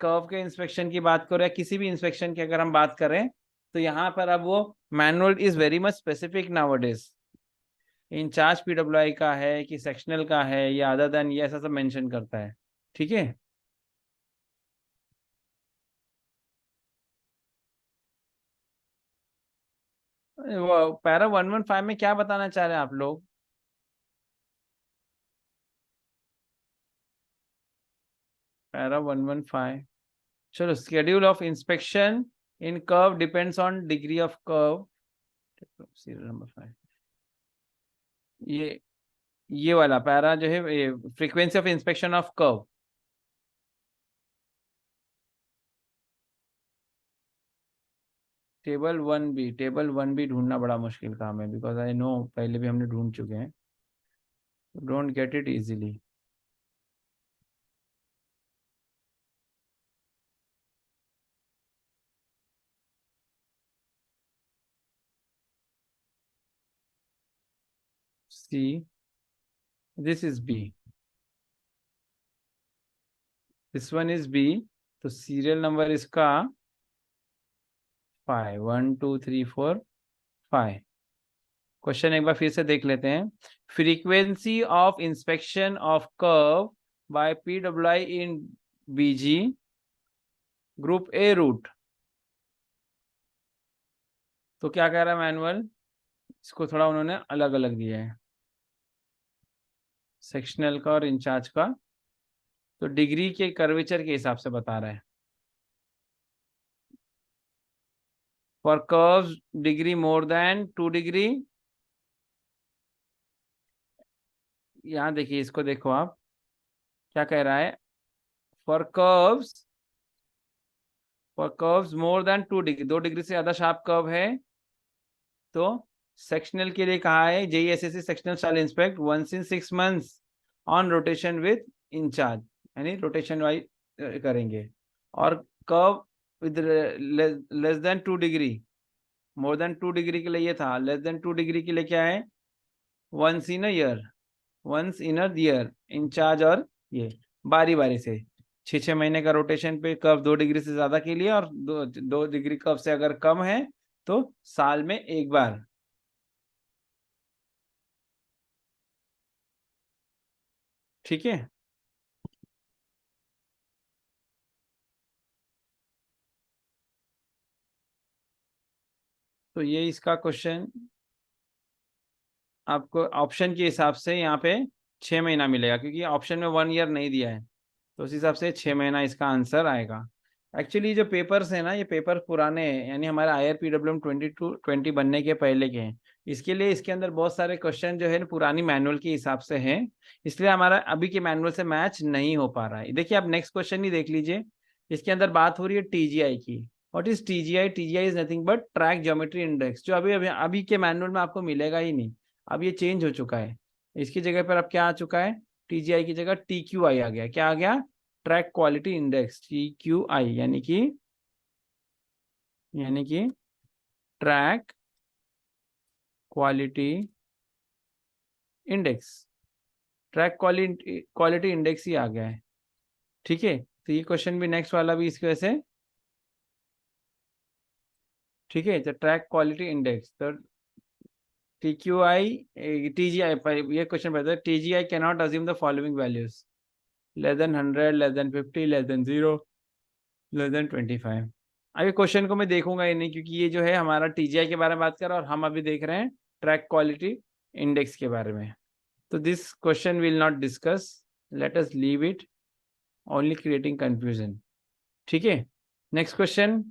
कर्व के इंस्पेक्शन की बात करें, किसी भी इंस्पेक्शन की अगर हम बात करें, तो यहाँ पर अब वो manual is very much specific nowadays. Incharge PWI का है कि सेक्शनल का है या अदर देन, ये ऐसा सब मेंशन करता है। ठीक है, वो पैरा 115 में क्या बताना चाह रहे हैं आप लोग? पैरा 115, चलो, schedule of inspection in curve depends on degree of curve, serial number 5। ये वाला पैरा जो है, ये frequency of inspection of curve. Table 1B ढूंढना बड़ा मुश्किल काम है, बिकॉज आई नो पहले भी हमने ढूंढ चुके हैं। Don't get it easily. See, this is B, this one is B, तो सीरियल नंबर इसका 5, 1 2 3 4 5। क्वेश्चन एक बार फिर से देख लेते हैं। Frequency of inspection of curve by PWI in BG group A route. तो क्या कह रहा है मैनुअल? इसको थोड़ा उन्होंने अलग अलग दिया है, सेक्शनल का और इंचार्ज का। तो डिग्री के कर्वेचर के हिसाब से बता रहा है। For curves degree more than 2 degree, यहाँ देखिए, इसको देखो आप, क्या कह रहा है? For curves more than 2 degree, 2 degree से ज्यादा शार्प कर्व है, तो सेक्शनल के लिए कहा है JESSC sectional shall inspect once in 6 months on rotation with incharge, यानी रोटेशन वाइज करेंगे। और curve with less than 2 degree, more than 2 degree के लिए ये था, लेस देन 2 डिग्री के लिए क्या है? Once in a year, once in a year incharge. और ये बारी बारी से 6 6 महीने का रोटेशन पे कर्व 2 डिग्री से ज्यादा के लिए, और 2 डिग्री कर्व से अगर कम है तो साल में एक बार। ठीक है, तो ये इसका क्वेश्चन आपको ऑप्शन के हिसाब से यहाँ पे 6 महीना मिलेगा, क्योंकि ऑप्शन में 1 ईयर नहीं दिया है, तो उस हिसाब से 6 महीना इसका आंसर आएगा। एक्चुअली जो पेपर्स है ना, ये पेपर पुराने हैं, यानी हमारे IRPWM 2020 बनने के पहले के हैं। इसके लिए इसके अंदर बहुत सारे क्वेश्चन जो है ना पुरानी मैनुअल के हिसाब से हैं, इसलिए हमारा अभी के मैनुअल से मैच नहीं हो पा रहा है। देखिए, आप नेक्स्ट क्वेश्चन ही देख लीजिए। इसके अंदर बात हो रही है TGI की। What is TGI? TGI is nothing but track geometry index, जो अभी अभी अभी के मैनुअल में आपको मिलेगा ही नहीं। अब ये चेंज हो चुका है, इसकी जगह पर अब क्या आ चुका है? TGI की जगह TQI आ गया। क्या आ गया? ट्रैक क्वालिटी इंडेक्स, TQI, यानी कि track quality index, track quality index ही आ गया है। ठीक है, तो ये क्वेश्चन भी नेक्स्ट वाला भी इसकी वजह से। ठीक है, तो ट्रैक क्वालिटी इंडेक्स, तो TQI, TGI पर ये क्वेश्चन बताता है TGI can not assume the following values: less than 100, less than 50, less than 0, less than 25। अभी क्वेश्चन को मैं देखूंगा ही नहीं, क्योंकि ये जो है हमारा टीजीआई के बारे में बात कर रहा है और हम अभी देख रहे हैं ट्रैक क्वालिटी इंडेक्स के बारे में। तो this question will not discuss, let us leave it, only creating confusion. ठीक है, नेक्स्ट क्वेश्चन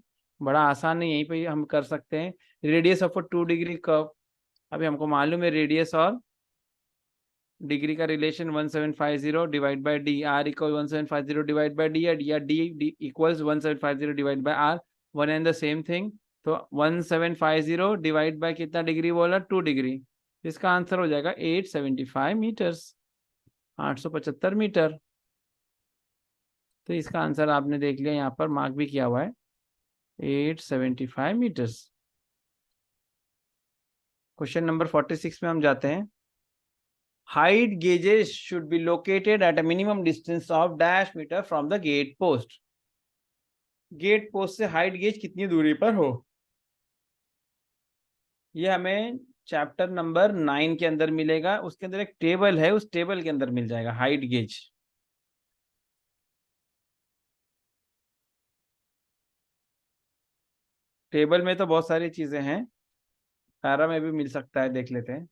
बड़ा आसान है, यहीं पे हम कर सकते हैं। Radius of a 2 degree curve, अभी हमको मालूम है रेडियस और डिग्री का relation 1750 divide by D, R equal 1750 divide by D, या D equals 1750 divide by R, one and the same thing. तो 1750 डिवाइड बाय कितना डिग्री बोला, 2 डिग्री, इसका आंसर हो जाएगा 875 मीटर्स, 875 मीटर। तो इसका आंसर आपने देख लिया, यहाँ पर मार्क भी किया हुआ है 875 मीटर्स। क्वेश्चन नंबर 46 में हम जाते हैं। Height gauges should be located at a minimum distance of dash meter from the gate post. Get post से हाइट गेज कितनी दूरी पर हो, ये हमें चैप्टर नंबर 9 के अंदर मिलेगा। उसके अंदर एक टेबल है, उस टेबल के अंदर मिल जाएगा हाइट गेज। टेबल में तो बहुत सारी चीजें हैं, पैरा में भी मिल सकता है, देख लेते हैं।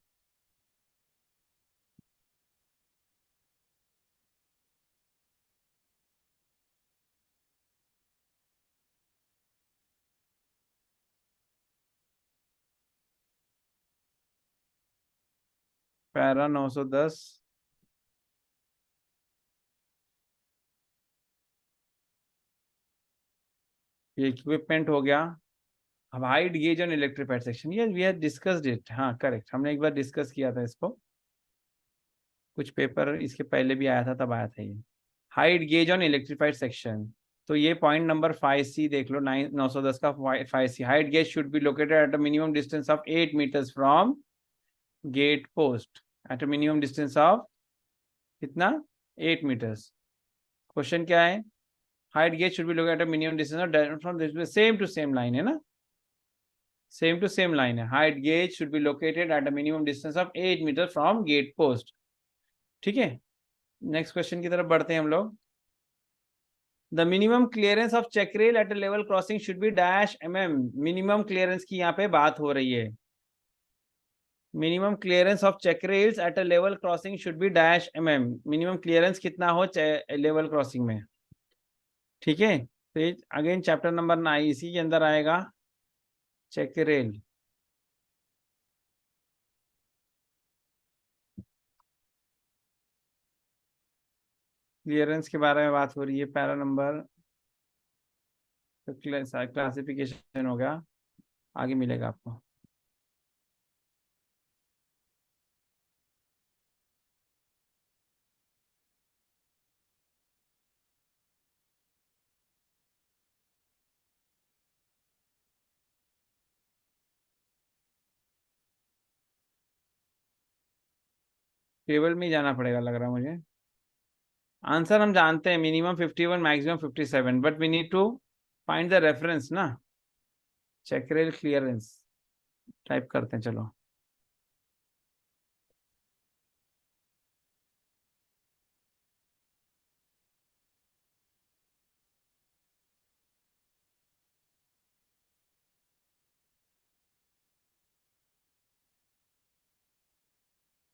पैरा 910, ये इक्विपमेंट हो गया। अब height gauge on electrified section, ये वी हैव डिस्कस्ड इट, हाँ करेक्ट, हमने एक बार डिस्कस किया था इसको, कुछ पेपर इसके पहले भी आया था, तब आया था ये height gauge on electrified section. तो ये पॉइंट नंबर 5C देख लो, 910 का 5C, height gauge should be located at a minimum distance of 8 metres from gate post, at a minimum distance of कितना, 8 मीटर्स। क्वेश्चन क्या है, height gauge should be located at a minimum distance from, same to same line है ना, same to same line है। Height gauge should be located at a minimum distance of 8 metre from gate post. ठीक है, next question की तरफ बढ़ते हैं हम लोग। The minimum clearance of check rail at level crossing should be dash mm, minimum clearance की यहाँ पे बात हो रही है। Minimum clearance of check rails at a level crossing should be dash mm, minimum clearance कितना हो लेवल क्रॉसिंग में। ठीक है, तो अगेन चैप्टर नंबर 9 इसी के अंदर आएगा, चेक रेल। क्लियरेंस के बारे में बात हो रही है, पैरा नंबर, क्लासिफिकेशन हो गया, आगे मिलेगा आपको। टेबल में ही जाना पड़ेगा लग रहा है मुझे। आंसर हम जानते हैं, minimum 51, maximum 57, but we need to find the reference ना। चेक रेल क्लियरेंस टाइप करते हैं, चलो।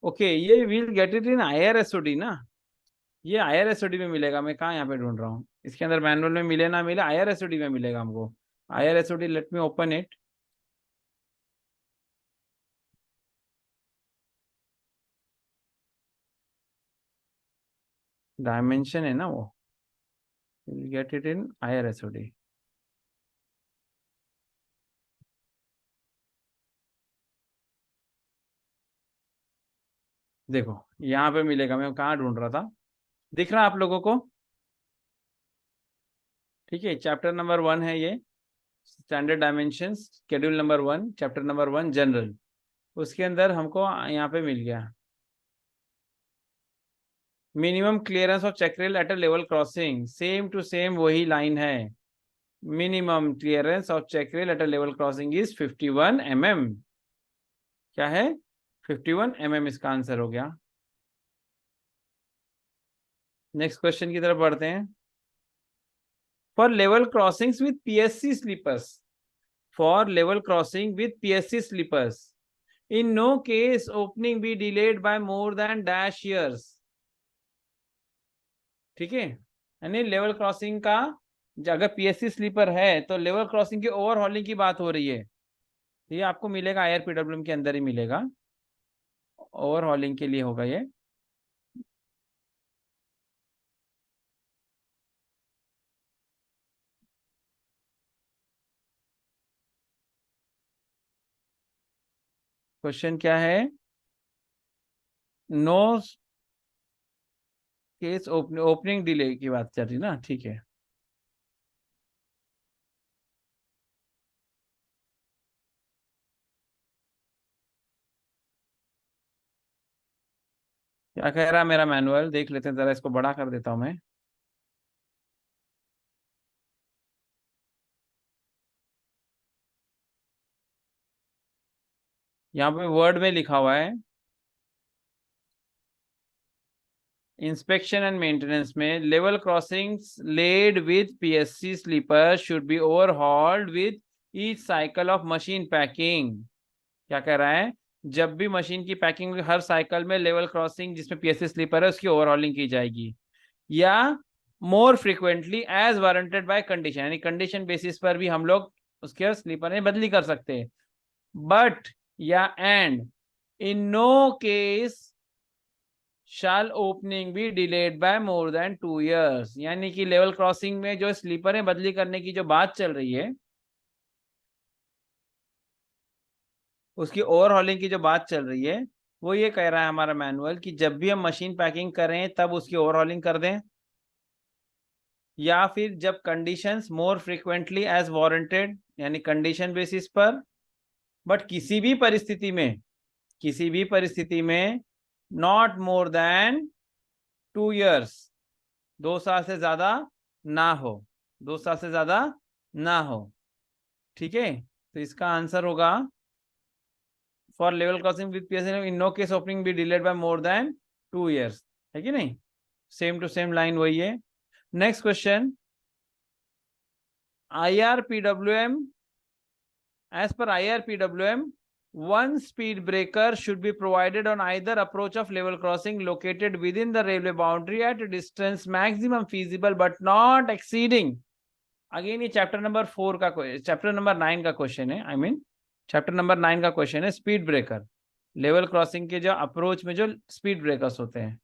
ओके, ये will get it in IRSOD ना, ये IRSOD में मिलेगा। मैं कहाँ यहाँ पे ढूंढ रहा हूँ, इसके अंदर मैनुअल में मिले ना मिले, IRSOD में मिलेगा हमको। IRSOD, let me open it. Dimension है ना वो, will get it in IRSOD। देखो यहाँ पे मिलेगा, मैं कहाँ ढूंढ रहा था, दिख रहा आप लोगों को। ठीक है, चैप्टर नंबर 1 है ये, standard dimensions, schedule number 1, chapter number 1 general. उसके अंदर हमको यहाँ पे मिल गया minimum clearance of check rail at a level crossing, same to same वही लाइन है। Minimum clearance of check rail at a level crossing is 51 mm। क्या है, 51 mm, इसका आंसर हो गया। नेक्स्ट क्वेश्चन की तरफ बढ़ते हैं। for level crossings with PSC sleepers. For level crossing with PSC sleepers. In no case opening be delayed by more than dash years. ठीक है, यानी लेवल क्रॉसिंग का अगर पीएससी स्लीपर है तो लेवल क्रॉसिंग की ओवरहॉलिंग की बात हो रही है। ये आपको मिलेगा आईआरपीडब्ल्यूएम के अंदर ही मिलेगा, ओवरहॉलिंग के लिए होगा ये। क्वेश्चन क्या है? नो केस ओपनिंग डिले की बात चल रही ना, ठीक है। क्या कह रहा है मेरा मैनुअल, देख लेते हैं जरा, इसको बड़ा कर देता हूं मैं। यहाँ पे वर्ड में लिखा हुआ है इंस्पेक्शन एंड मेंटेनेंस में, level crossings laid with PSC sleeper should be overhauled with each cycle of machine packing. क्या कह रहा है? जब भी मशीन की पैकिंग, हर साइकिल में लेवल क्रॉसिंग जिसमें पीएससी स्लीपर है उसकी ओवरहॉलिंग की जाएगी, या more frequently as warranted by condition, यानी कंडीशन बेसिस पर भी हम लोग उसके स्लीपर में बदली कर सकते हैं। बट या and in no case shall opening be delayed by more than 2 years, यानी कि लेवल क्रॉसिंग में जो स्लीपरें बदली करने की जो बात चल रही है, उसकी ओवरहॉलिंग की जो बात चल रही है, वो ये कह रहा है हमारा मैनुअल कि जब भी हम मशीन पैकिंग करें तब उसकी ओवरहॉलिंग कर दें, या फिर जब conditions more frequently as warranted, यानी कंडीशन बेसिस पर, बट किसी भी परिस्थिति में नॉट मोर देन 2 years, 2 साल से ज्यादा ना हो, 2 साल से ज्यादा ना हो। ठीक है, तो इसका आंसर होगा for level crossing with PSC in no case opening be delayed by more than 2 years, है कि नहीं? सेम टू सेम लाइन वही है। Next question, IRPWM, as per IRPWM, one speed breaker should be provided on either approach of level crossing located within the railway boundary at a distance maximum feasible but not exceeding, again ये chapter number 4 का, chapter number 9 का question है, I mean chapter number 9 का question है, speed breaker, level crossing के जो approach में जो स्पीड ब्रेकर्स होते हैं।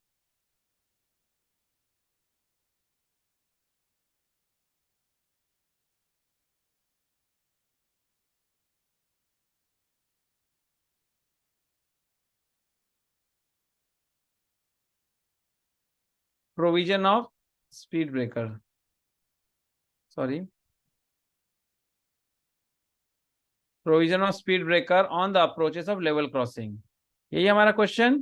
Provision of speed breaker, sorry, provision of speed breaker on the approaches of level crossing, यही हमारा क्वेश्चन।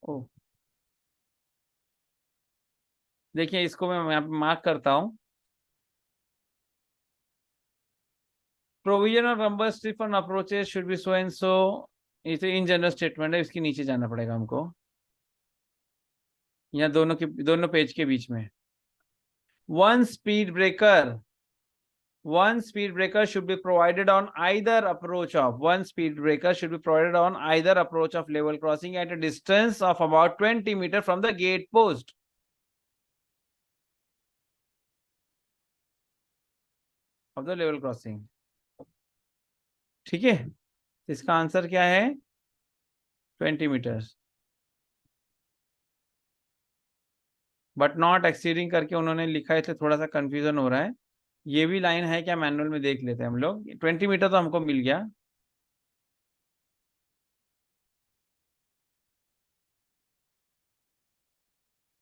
ओ, देखिए इसको मैं यहाँ पे मार्क करता हूं, provision of number strip on approaches should be so and so, इसे इन जनरल स्टेटमेंट है, इसके नीचे जाना पड़ेगा हमको, या दोनों पेज के बीच में। One speed breaker, one speed breaker should be provided on either approach of, one speed breaker should be provided on either approach of level crossing at a distance of about 20 meters from the gate post of the level crossing। ठीक है, इसका answer क्या है? 20 meters, but not exceeding करके उन्होंने लिखा है, इसलिए थोड़ा सा कंफ्यूजन हो रहा है। ये भी लाइन है क्या मैनुअल में, देख लेते हैं हम लोग। 20 मीटर तो हमको मिल गया,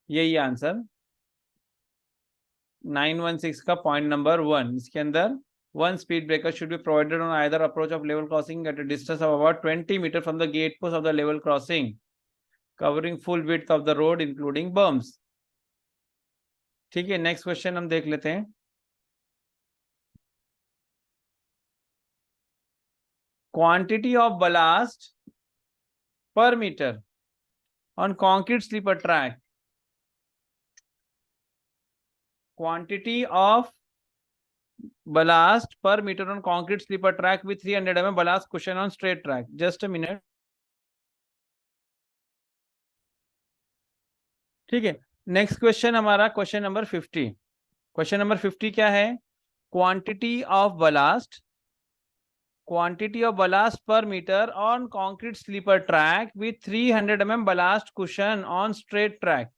यही आंसर 916 का पॉइंट नंबर 1, इसके अंदर one speed breaker should be provided on either approach of level crossing at a distance of about 20 meters from the gate post of the level crossing, covering full width of the road including berms। ठीक है, next question हम देख लेते हैं। Quantity of ballast per metre on concrete sleeper track quantity of ballast per meter on concrete sleeper track with 300 mm ballast cushion on straight track. Just a minute. ठीक है, next question हमारा question number 50। Question number 50 क्या है? Quantity of blast, quantity of ballast per meter on concrete sleeper track with 300 mm ballast cushion on straight track।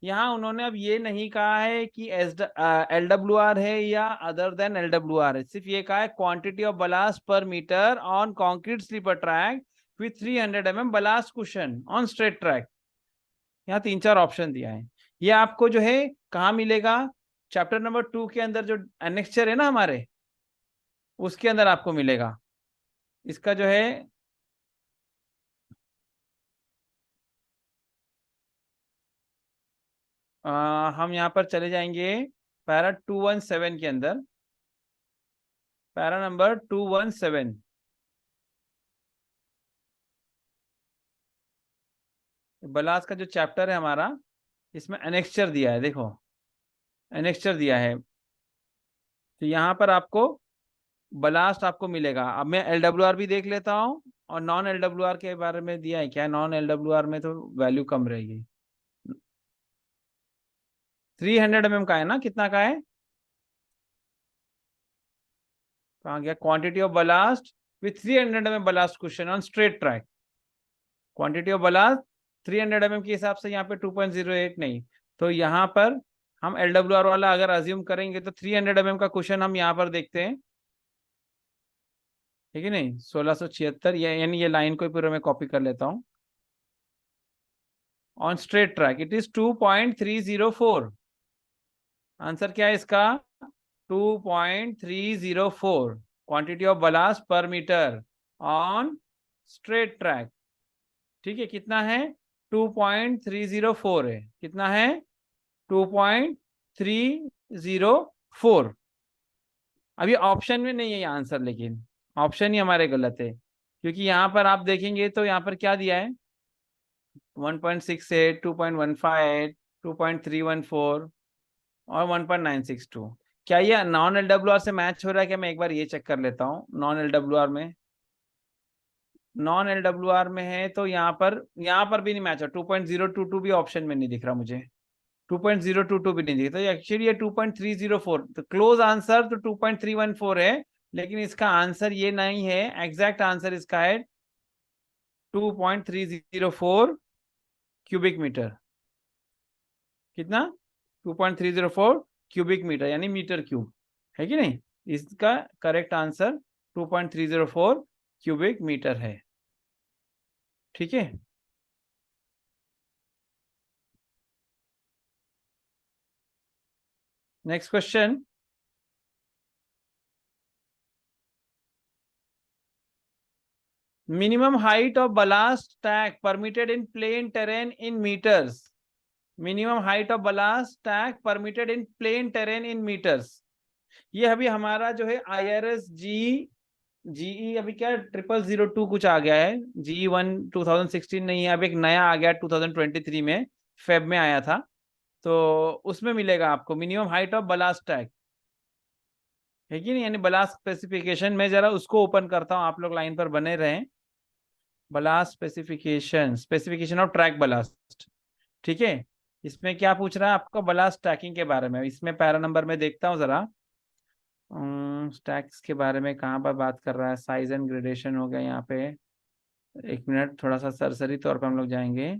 यहाँ उन्होंने अब ये नहीं कहा है कि LWR है या अदर देन LWR है, सिर्फ ये कहा है quantity of ballast per metre on concrete sleeper track with 300 mm ballast cushion on straight track. यहाँ 3-4 ऑप्शन दिया है। ये आपको जो है कहाँ मिलेगा? चैप्टर नंबर 2 के अंदर जो एनेक्चर है ना हमारे, उसके अंदर आपको मिलेगा। इसका जो है हम यहाँ पर चले जाएंगे पैरा 217 के अंदर, पैरा नंबर 217। बलास का जो चैप्टर है हमारा, इसमें एनेक्चर दिया है, देखो एनेक्चर दिया है। तो यहाँ पर आपको बलास्ट आपको मिलेगा। अब मैं LWR भी देख लेता हूँ, और नॉन LWR के बारे में दिया है क्या? नॉन LWR में तो वैल्यू कम रहेगी। 300 mm का है ना, कितना का है? कहाँ गया? Quantity of blast with 300 mm blast question on straight track. Quantity of blast 300 mm के हिसाब से यहाँ पे 2.08 नहीं, तो यहाँ पर हम LWR वाला अगर अज्यूम करेंगे तो 300 mm का क्वेश्चन हम यहाँ पर देखते हैं, ठीक है नहीं? 1676, यानी ये लाइन को पूरा मैं कॉपी कर लेता हूँ। On straight track it is 2.304। Answer क्या है इसका? 2.304 quantity of ballast per metre on straight track. ठीक है, कितना है? 2.304 है। कितना है? 2.304। अभी ऑप्शन में नहीं है ये आंसर, लेकिन ऑप्शन ही हमारे गलत है, क्योंकि यहाँ पर आप देखेंगे तो यहाँ पर क्या दिया है? 1.68, 2.15, 2.314 और 1.962। क्या ये नॉन LWR से मैच हो रहा है क्या? मैं एक बार ये चेक कर लेता हूँ। नॉन LWR में, नॉन LWR में है तो यहाँ पर भी नहीं मैच हो। 2.022 भी ऑप्शन में नहीं दिख रहा मुझे, 2.022 भी नहीं दिखता। एक्चुअली ये 2.304, तो क्लोज आंसर तो 2.314 है, लेकिन इसका आंसर ये नहीं है। एग्जैक्ट आंसर इसका है 2.304 क्यूबिक मीटर। कितना? 2.304 क्यूबिक मीटर, यानी मीटर क्यूब, है कि नहीं? इसका करेक्ट आंसर 2.304 क्यूबिक मीटर है। ठीक है, next question. Minimum height of ballast stack permitted in plain terrain in meters। Minimum height of ballast stack permitted in plain terrain in meters। ये अभी हमारा जो है IRS GE अभी क्या 0002 कुछ आ गया है। GE1 2016 नहीं है, अब एक नया आ गया 2023 में, फेब में आया था, तो उसमें मिलेगा आपको minimum height of ballast stack, है कि नहीं? यानी ballast स्पेसिफिकेशन में जरा उसको ओपन करता हूँ, आप लोग लाइन पर बने रहें। Blast specification, specification of track blast. ठीक है, इसमें क्या पूछ रहा है आपको? बलास्ट स्टैकिंग के बारे में। इसमें पैरा नंबर में देखता हूँ जरा, स्टैक्स के बारे में कहाँ पर बात कर रहा है? साइज एंड ग्रेडेशन हो गया यहाँ पे। एक मिनट, थोड़ा सा सरसरी तौर पर हम लोग जाएंगे।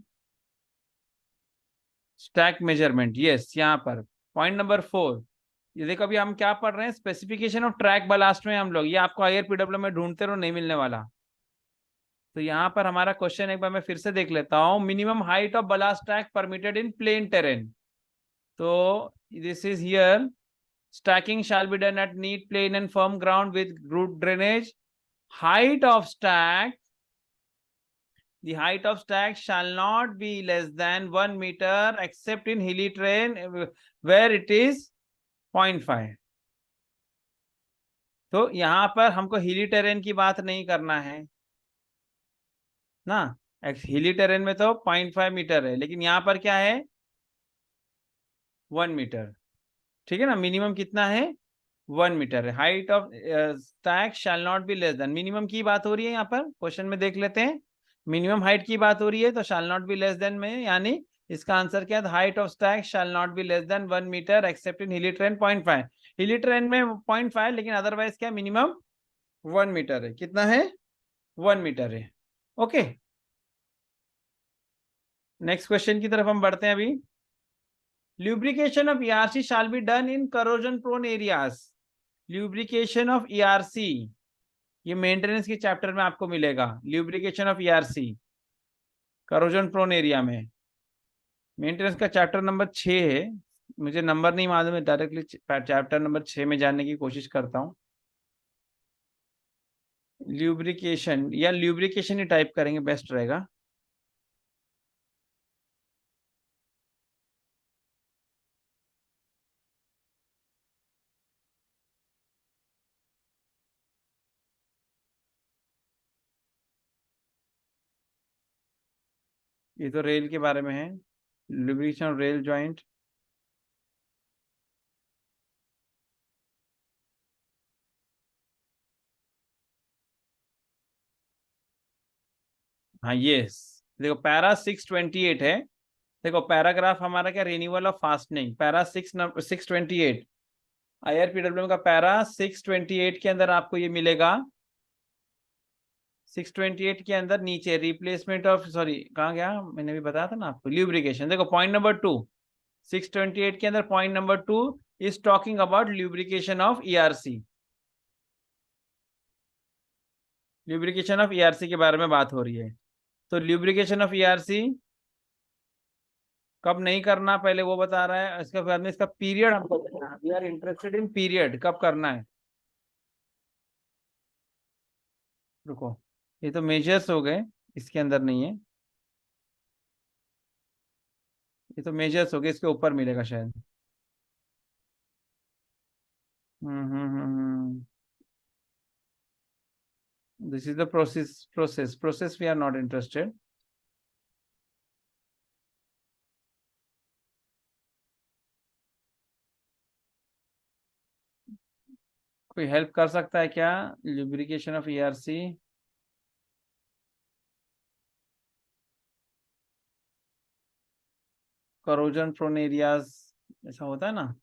स्टैक मेजरमेंट, यस, यहाँ पर पॉइंट नंबर 4। ये देखो, अभी हम क्या पढ़ रहे हैं? स्पेसिफिकेशन ऑफ ट्रैक बलास्ट में हम लोग, ये आपको IRPW में ढूंढते रहो, नहीं मिलने वाला। तो यहाँ पर हमारा क्वेश्चन एक बार मैं फिर से देख लेता हूँ। Minimum height of ballast stack permitted in plain terrain। तो this is here, stacking shall be done at neat, plain and firm ground with good drainage। Height of stack, the height of stack shall not be less than 1 meter except in hilly terrain where it is 0.5। तो यहाँ पर हमको हिली terrain की बात नहीं करना है ना, हिली टेरेन में तो 0.5 मीटर है, लेकिन यहाँ पर क्या है? 1 मीटर। ठीक है ना, मिनिमम कितना है 1 मीटर है। Height of stack shall not be less then, minimum की बात हो रही है यहाँ पर क्वेश्चन में, देख लेते हैं। मिनिमम हाइट की बात हो रही है तो shall not be less than में, यानी इसका आंसर क्या है, height of stack shall not be less than 1 metre except in hilly train 0.5, हिली ट्रेन में 0.5, लेकिन अदरवाइज क्या मिनिमम 1 मीटर है। कितना है 1 मीटर है। ओके, नेक्स्ट क्वेश्चन की तरफ हम बढ़ते हैं अभी। Lubrication of ERC shall be done in corrosion prone areas. Lubrication of ERC, ये मेंटेनेंस के चैप्टर में आपको मिलेगा। Lubrication of ERC corrosion prone area में, मेंटेनेंस का चैप्टर नंबर 6 है। मुझे नंबर नहीं मालूम है, डायरेक्टली चैप्टर नंबर 6 में जानने की कोशिश करता हूँ। ल्यूब्रिकेशन या ल्यूब्रिकेशन ही टाइप करेंगे, बेस्ट रहेगा। ये तो रेल के बारे में है, ल्यूब्रिकेशन ऑफ रेल जॉइंट। हाँ यस, देखो पैरा 628 है। देखो पैराग्राफ हमारा क्या, renewal of fastening, para 628 IRPWM का पैरा 628 के अंदर आपको ये मिलेगा। 628 के अंदर नीचे रिप्लेसमेंट ऑफ, सॉरी कहाँ गया, मैंने भी बताया था ना आपको, ल्यूब्रिकेशन। देखो पॉइंट नंबर 2, 628 के अंदर point number 2 is talking about lubrication of ERC. Lubrication of ERC के बारे में बात हो रही है। तो ल्यूब्रिकेशन ऑफ ईआरसी कब नहीं करना पहले वो बता रहा है, इसके बाद में इसका पीरियड हमको देखना है। We are interested in period, कब करना है। रुको, ये तो मेजर्स हो गए, इसके अंदर नहीं है। ये तो मेजर्स हो गए, इसके ऊपर मिलेगा शायद। This is the process we are not interested. कोई हेल्प कर सकता है क्या, lubrication of ERC. Corrosion prone areas, ऐसा होता है ना।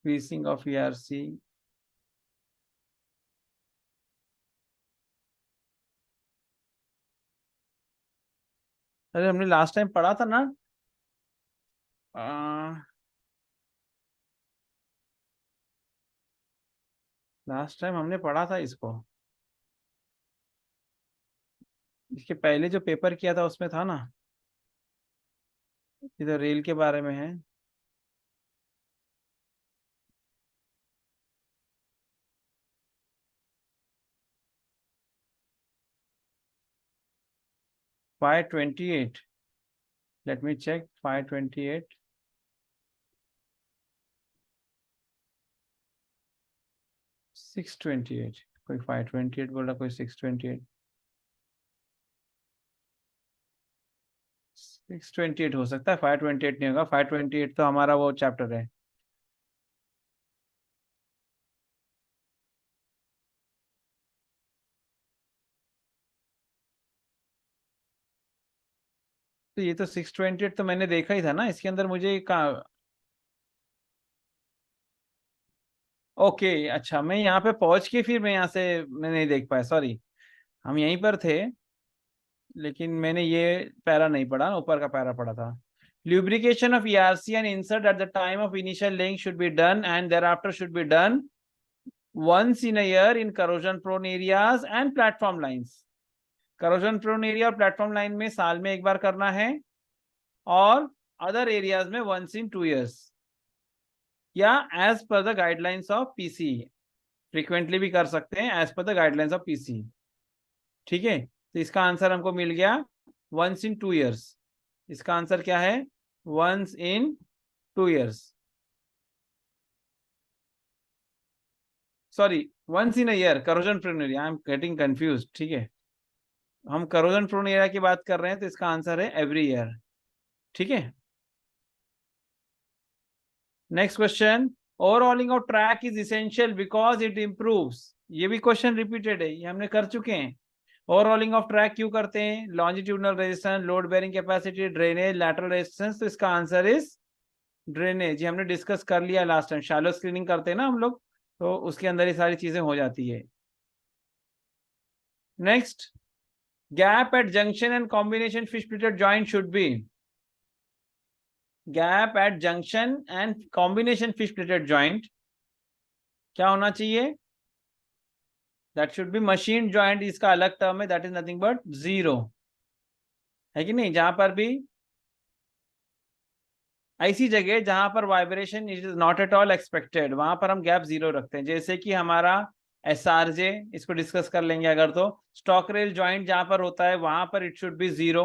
'Greasing of ERC'. अरे हमने लास्ट टाइम पढ़ा था ना, लास्ट टाइम हमने पढ़ा था इसको, इसके पहले जो पेपर किया था उसमें था ना। इधर रेल के बारे में है। 528, लेट मी चेक। 528, 628, कोई 528 बोला, कोई 628। 628 हो सकता है, 528 नहीं होगा। 528 तो हमारा वो चैप्टर है। तो ये तो 628 तो मैंने देखा ही था ना, इसके अंदर मुझे कहा। ओके अच्छा, मैं यहाँ पे पहुंच के फिर मैं यहाँ से मैं नहीं देख पाया, सॉरी। हम यहीं पर थे, लेकिन मैंने ये पैरा नहीं पढ़ा, ऊपर का पैरा पढ़ा था। Lubrication of ERC and insert at the time of initial laying should be done and thereafter should be done once in a year in corrosion prone areas and platform lines. corrosion prone area और platform line में साल में एक बार करना है, और other areas में once in 2 years, या as per the guidelines of PC, frequently भी कर सकते हैं as per the guidelines of PC. ठीक है, तो इसका आंसर हमको मिल गया once in 2 years। इसका आंसर क्या है, once in 2 years। Sorry, once in a year corrosion prone area, I am getting confuse, ठीक है, हम करोजन प्रोन एरिया की बात कर रहे हैं तो इसका आंसर है एवरी ईयर, ठीक है। Next question, overhauling of track is essential because it improves, ये भी क्वेश्चन रिपीटेड है, ये हमने कर चुके हैं। ओवरऑलिंग ऑफ ट्रैक क्यों करते हैं? Longitudinal resistance, load bearing capacity, drainage, lateral resistance, तो इसका आंसर इज ड्रेनेज। ये हमने डिस्कस कर लिया लास्ट टाइम, शैलो स्क्रीनिंग करते हैं ना हम लोग, तो उसके अंदर ये सारी चीजें हो जाती है। Next, gap at junction and combination fish plated joint should be, gap at junction and combination fish plated joint क्या होना चाहिए? That should be machine joint, इसका अलग टर्म है, that is nothing but zero, है कि नहीं? जहां पर भी ऐसी जगह जहां पर vibration is not at all expected, वहां पर हम गैप जीरो रखते हैं। जैसे कि हमारा एसआरजे, इसको डिस्कस कर लेंगे अगर, तो स्टॉक रेल जॉइंट जहां पर होता है वहां पर इट शुड बी जीरो।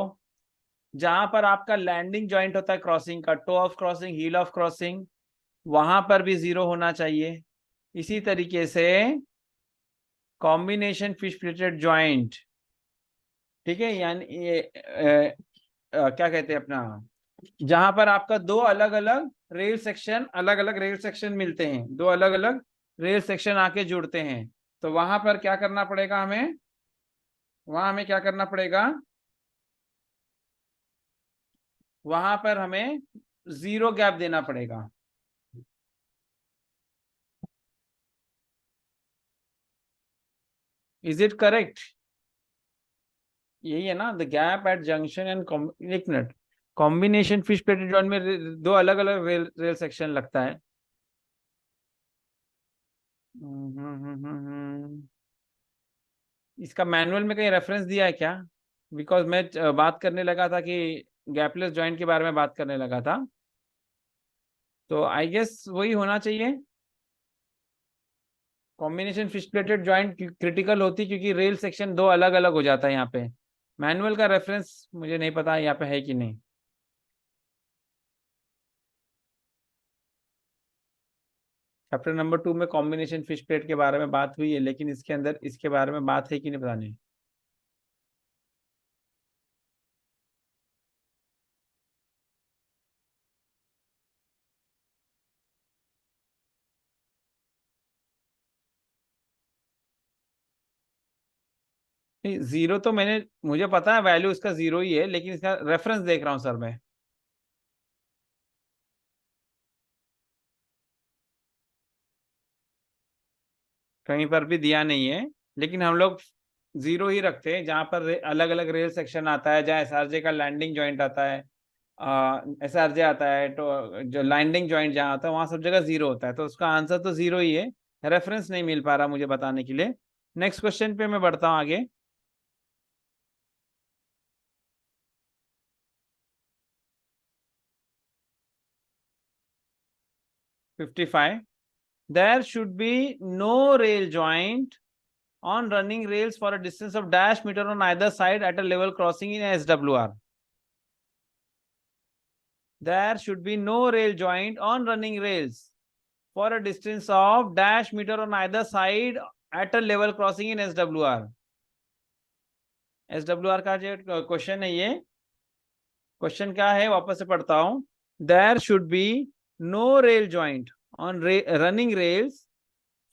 जहां पर आपका लैंडिंग जॉइंट होता है क्रॉसिंग का, toe of crossing, heel of crossing, वहां पर भी जीरो होना चाहिए। इसी तरीके से कॉम्बिनेशन फिश प्लेटेड जॉइंट, ठीक है, यानी ये क्या कहते हैं अपना, जहां पर आपका दो अलग अलग रेल सेक्शन, अलग अलग रेल सेक्शन मिलते हैं, दो अलग अलग रेल सेक्शन आके जुड़ते हैं, तो वहां पर क्या करना पड़ेगा हमें? वहां हमें क्या करना पड़ेगा? वहां पर हमें जीरो गैप देना पड़ेगा। Is it correct? यही है ना, the gap at junction end, एक minute, combination fish plated joint में दो अलग अलग रेल सेक्शन लगता है। इसका मैनुअल में कहीं रेफरेंस दिया है क्या? बिकॉज मैं बात करने लगा था कि गैपलेस जॉइंट के बारे में बात करने लगा था, तो आई गेस वही होना चाहिए। Combination fish plated joint critical होती क्योंकि रेल सेक्शन दो अलग अलग हो जाता है यहाँ पे। मैनुअल का रेफरेंस मुझे नहीं पता यहाँ पे है कि नहीं। चैप्टर नंबर 2 में कॉम्बिनेशन फिश प्लेट के बारे में बात हुई है, लेकिन इसके अंदर इसके बारे में बात है कि नहीं पता नहीं। नहीं, जीरो तो मैंने, मुझे पता है वैल्यू इसका जीरो ही है, लेकिन इसका रेफरेंस देख रहा हूँ सर मैं। कहीं पर भी दिया नहीं है, लेकिन हम लोग जीरो ही रखते हैं जहां पर अलग अलग रेल सेक्शन आता है, जहाँ एसआरजे का लैंडिंग जॉइंट आता है, एसआरजे आता है, तो जो लैंडिंग जॉइंट जहाँ आता है वहां सब जगह जीरो होता है, तो उसका आंसर तो जीरो ही है। रेफरेंस नहीं मिल पा रहा मुझे बताने के लिए। नेक्स्ट क्वेश्चन पे मैं बढ़ता हूँ आगे। 55, there should be no rail joint on running rails for a distance of dash meter on either side at a level crossing in SWR. There should be no rail joint on running rails for a distance of dash meter on either side at a level crossing in SWR. SWR का जो question है, ये question क्या है वापस से पढ़ता हूं। There should be no rail joint on running rails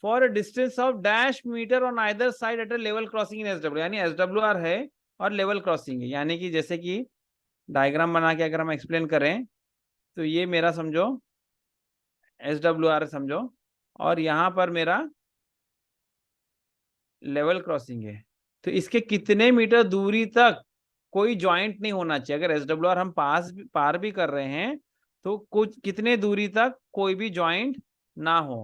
for a distance of dash meter on either side at a level crossing in SWR, यानी SWR है और लेवल क्रॉसिंग है, यानी कि जैसे कि डायग्राम बना के अगर हम एक्सप्लेन करें तो ये मेरा समझो SWR समझो, और यहां पर मेरा लेवल क्रॉसिंग है, तो इसके कितने मीटर दूरी तक कोई जॉइंट नहीं होना चाहिए। अगर SWR हम पार भी कर रहे हैं तो कुछ कितने दूरी तक कोई भी जॉइंट ना हो।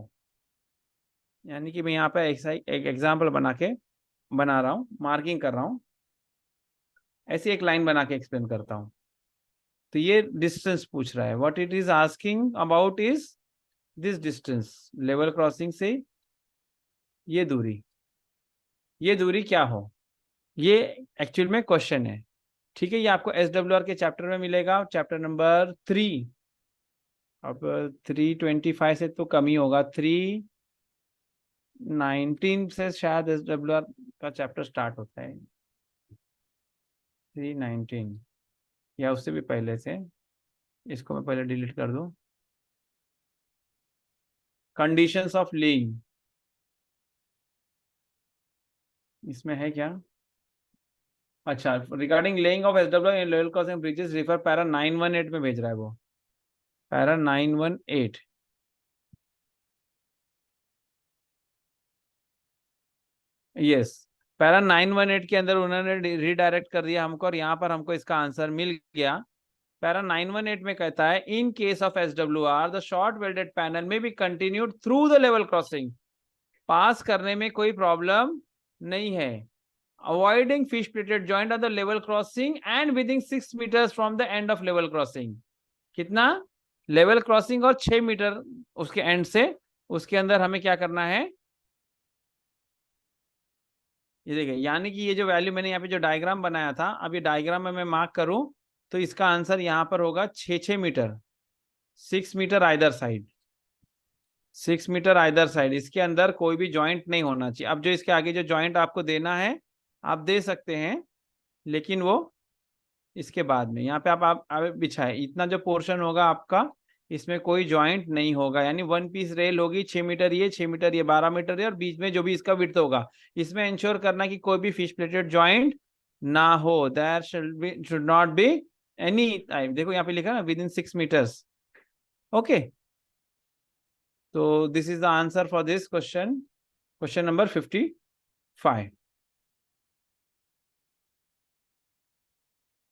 यानी कि मैं यहाँ पे एक एग्जाम्पल बना रहा हूँ, मार्किंग कर रहा हूँ, ऐसी एक लाइन बना के एक्सप्लेन करता हूँ। तो ये डिस्टेंस पूछ रहा है, what it is asking about is this distance, level crossing से ये दूरी, ये दूरी क्या हो, ये एक्चुअल में क्वेश्चन है। ठीक है, ये आपको SWR के चैप्टर में मिलेगा, चैप्टर नंबर 3। अब 325 से तो कम ही होगा, 3 19 से शायद SWR का चैप्टर स्टार्ट होता है, 319 या उससे भी पहले से। इसको मैं पहले डिलीट कर दूं। कंडीशंस ऑफ लेइंग, इसमें है क्या? अच्छा, regarding laying of SWR in level crossing bridges refer para 918 में भेज रहा है वो, पैरा 918। यस, पैरा 918 के अंदर उन्होंने रीडायरेक्ट कर दिया हमको, और यहाँ पर हमको इसका आंसर मिल गया। पैरा 918 में कहता है in case of SWR the short welded panel में be continued through the level crossing, pass करने में कोई प्रॉब्लम नहीं है। Avoiding fish plated joint of the level crossing and within 6 metres from the end of level crossing. कितना? Level crossing और 6 metre उसके and से, उसके अंदर हमें क्या करना है? ये देखिए, यानी कि ये जो वैल्यू मैंने यहाँ पे जो डायग्राम बनाया था, अब ये डायग्राम में मैं मार्क करूं तो इसका आंसर यहाँ पर होगा 6 metre, 6 metre either side, 6 metre either side. इसके अंदर कोई भी जॉइंट नहीं होना चाहिए। अब जो इसके आगे जो जॉइंट आपको देना है आप दे सकते हैं, लेकिन वो इसके बाद में यहाँ पे आप बिछाए, इतना जो पोर्शन होगा आपका इसमें कोई जॉइंट नहीं होगा, यानी वन पीस रेल होगी, 6 मीटर ये, 6 मीटर ये, 12 मीटर ये, और बीच में जो भी इसका विड्थ होगा इसमें इंश्योर करना कि कोई भी फिश प्लेटेड जॉइंट ना हो। There should not be any time, देखो यहाँ पे लिखा है विद इन 6 मीटर्स। ओके, तो this is the answer for this question, question number 55।